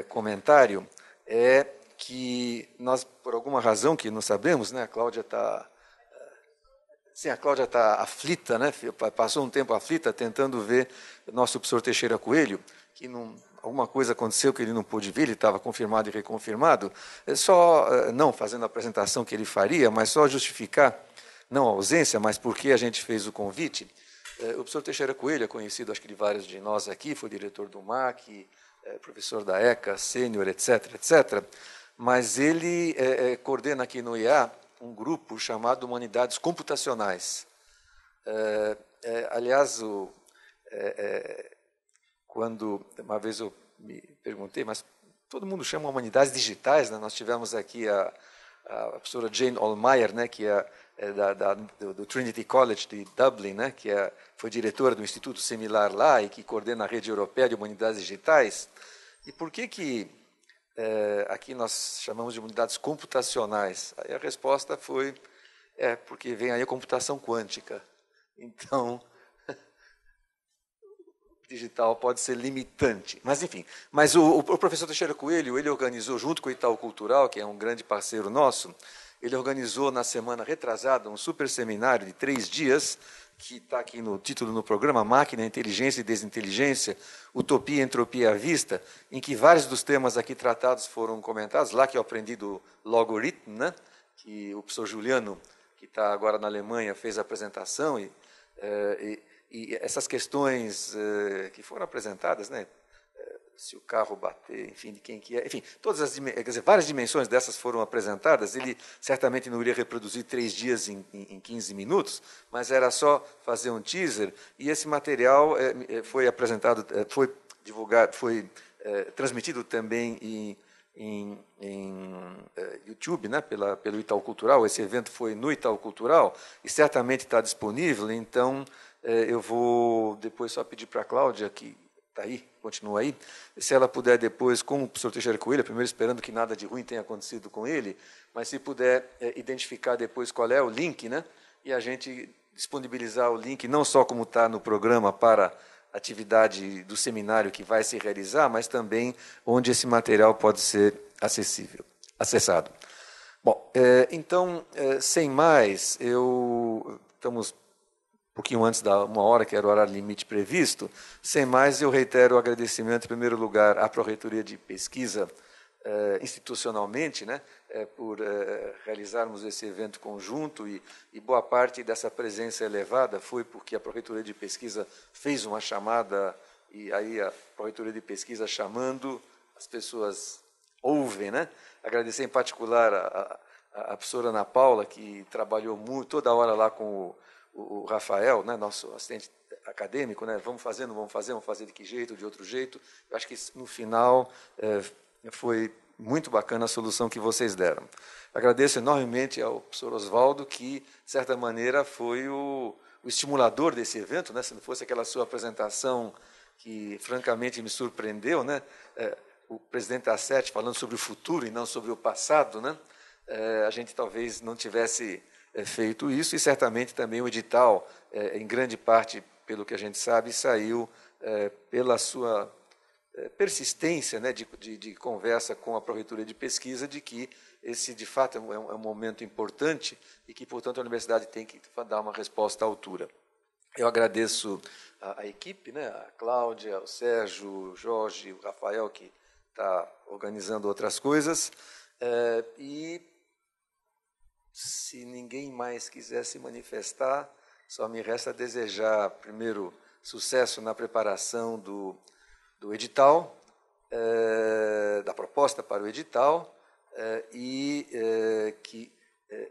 comentário é que nós, por alguma razão que não sabemos, né, a Cláudia está aflita, né, passou um tempo aflita tentando ver o nosso professor Teixeira Coelho, que alguma coisa aconteceu que ele não pôde vir, ele estava confirmado e reconfirmado, só não fazendo a apresentação que ele faria, mas só justificar, não a ausência, mas porque a gente fez o convite. O professor Teixeira Coelho é conhecido, acho que de vários de nós aqui, foi diretor do MAC, professor da ECA, sênior, etc., mas ele coordena aqui no IA um grupo chamado Humanidades Computacionais. Aliás, quando uma vez eu me perguntei, mas todo mundo chama Humanidades Digitais, né? Nós tivemos aqui a professora Jane Allmeyer, né, que do Trinity College de Dublin, né, que foi diretora do Instituto Similar lá e que coordena a Rede Europeia de Humanidades Digitais. E por que aqui nós chamamos de humanidades computacionais? Aí a resposta foi, porque vem aí a computação quântica. Então, digital pode ser limitante. Mas, enfim, o professor Teixeira Coelho, ele organizou, junto com o Itaú Cultural, que é um grande parceiro nosso, ele organizou na semana retrasada um super seminário de 3 dias, que está aqui no título no programa, Máquina, Inteligência e Desinteligência, Utopia e Entropia à Vista, em que vários dos temas aqui tratados foram comentados, lá que eu aprendi do logaritmo, né, que o professor Juliano, que está agora na Alemanha, fez a apresentação, e essas questões que foram apresentadas, né, se o carro bater, enfim, de quem que é, enfim, várias dimensões dessas foram apresentadas. Ele certamente não iria reproduzir 3 dias em 15 minutos, mas era só fazer um teaser, e esse material foi apresentado, foi divulgado, foi transmitido também em YouTube, né, pelo Itaú Cultural. Esse evento foi no Itaú Cultural e certamente está disponível. Então, eu vou depois só pedir para a Cláudia, que está aí, continua aí, se ela puder depois, com o professor Teixeira Coelho, primeiro esperando que nada de ruim tenha acontecido com ele, mas se puder identificar depois qual é o link, né, e a gente disponibilizar o link, não só como está no programa para a atividade do seminário que vai se realizar, mas também onde esse material pode ser acessado. Bom, então, sem mais, estamos um pouquinho antes da 1h, que era o horário limite previsto. Sem mais, eu reitero o agradecimento, em primeiro lugar, à Pró-Reitoria de Pesquisa, institucionalmente, né, por realizarmos esse evento conjunto, e boa parte dessa presença elevada foi porque a Pró-Reitoria de Pesquisa fez uma chamada, e aí a Pró-Reitoria de Pesquisa chamando, as pessoas ouvem, né? Agradecer em particular a professora Ana Paula, que trabalhou muito, toda hora lá com o Rafael, né, nosso assistente acadêmico, né, vamos fazer de que jeito, de outro jeito. Eu acho que, no final, foi muito bacana a solução que vocês deram. Agradeço enormemente ao professor Oswaldo, que, de certa maneira, foi o estimulador desse evento, né, se não fosse aquela sua apresentação que francamente me surpreendeu, né? O presidente da ACET falando sobre o futuro e não sobre o passado, né? A gente talvez não tivesse feito isso, e certamente também o edital, em grande parte, pelo que a gente sabe, saiu pela sua persistência, né, de conversa com a Pró-Reitoria de Pesquisa, de que esse, de fato, é um momento importante e que, portanto, a universidade tem que dar uma resposta à altura. Eu agradeço a equipe, né, a Cláudia, o Sérgio, o Jorge, o Rafael, que está organizando outras coisas, e se ninguém mais quiser se manifestar, só me resta desejar, primeiro, sucesso na preparação do edital, da proposta para o edital, e que,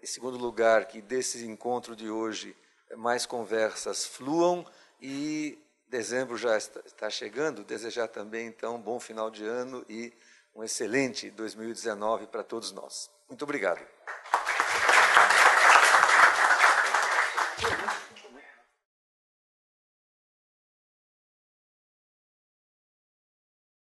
em segundo lugar, que desse encontro de hoje mais conversas fluam, e dezembro já está chegando, desejar também, então, um bom final de ano e um excelente 2019 para todos nós. Muito obrigado.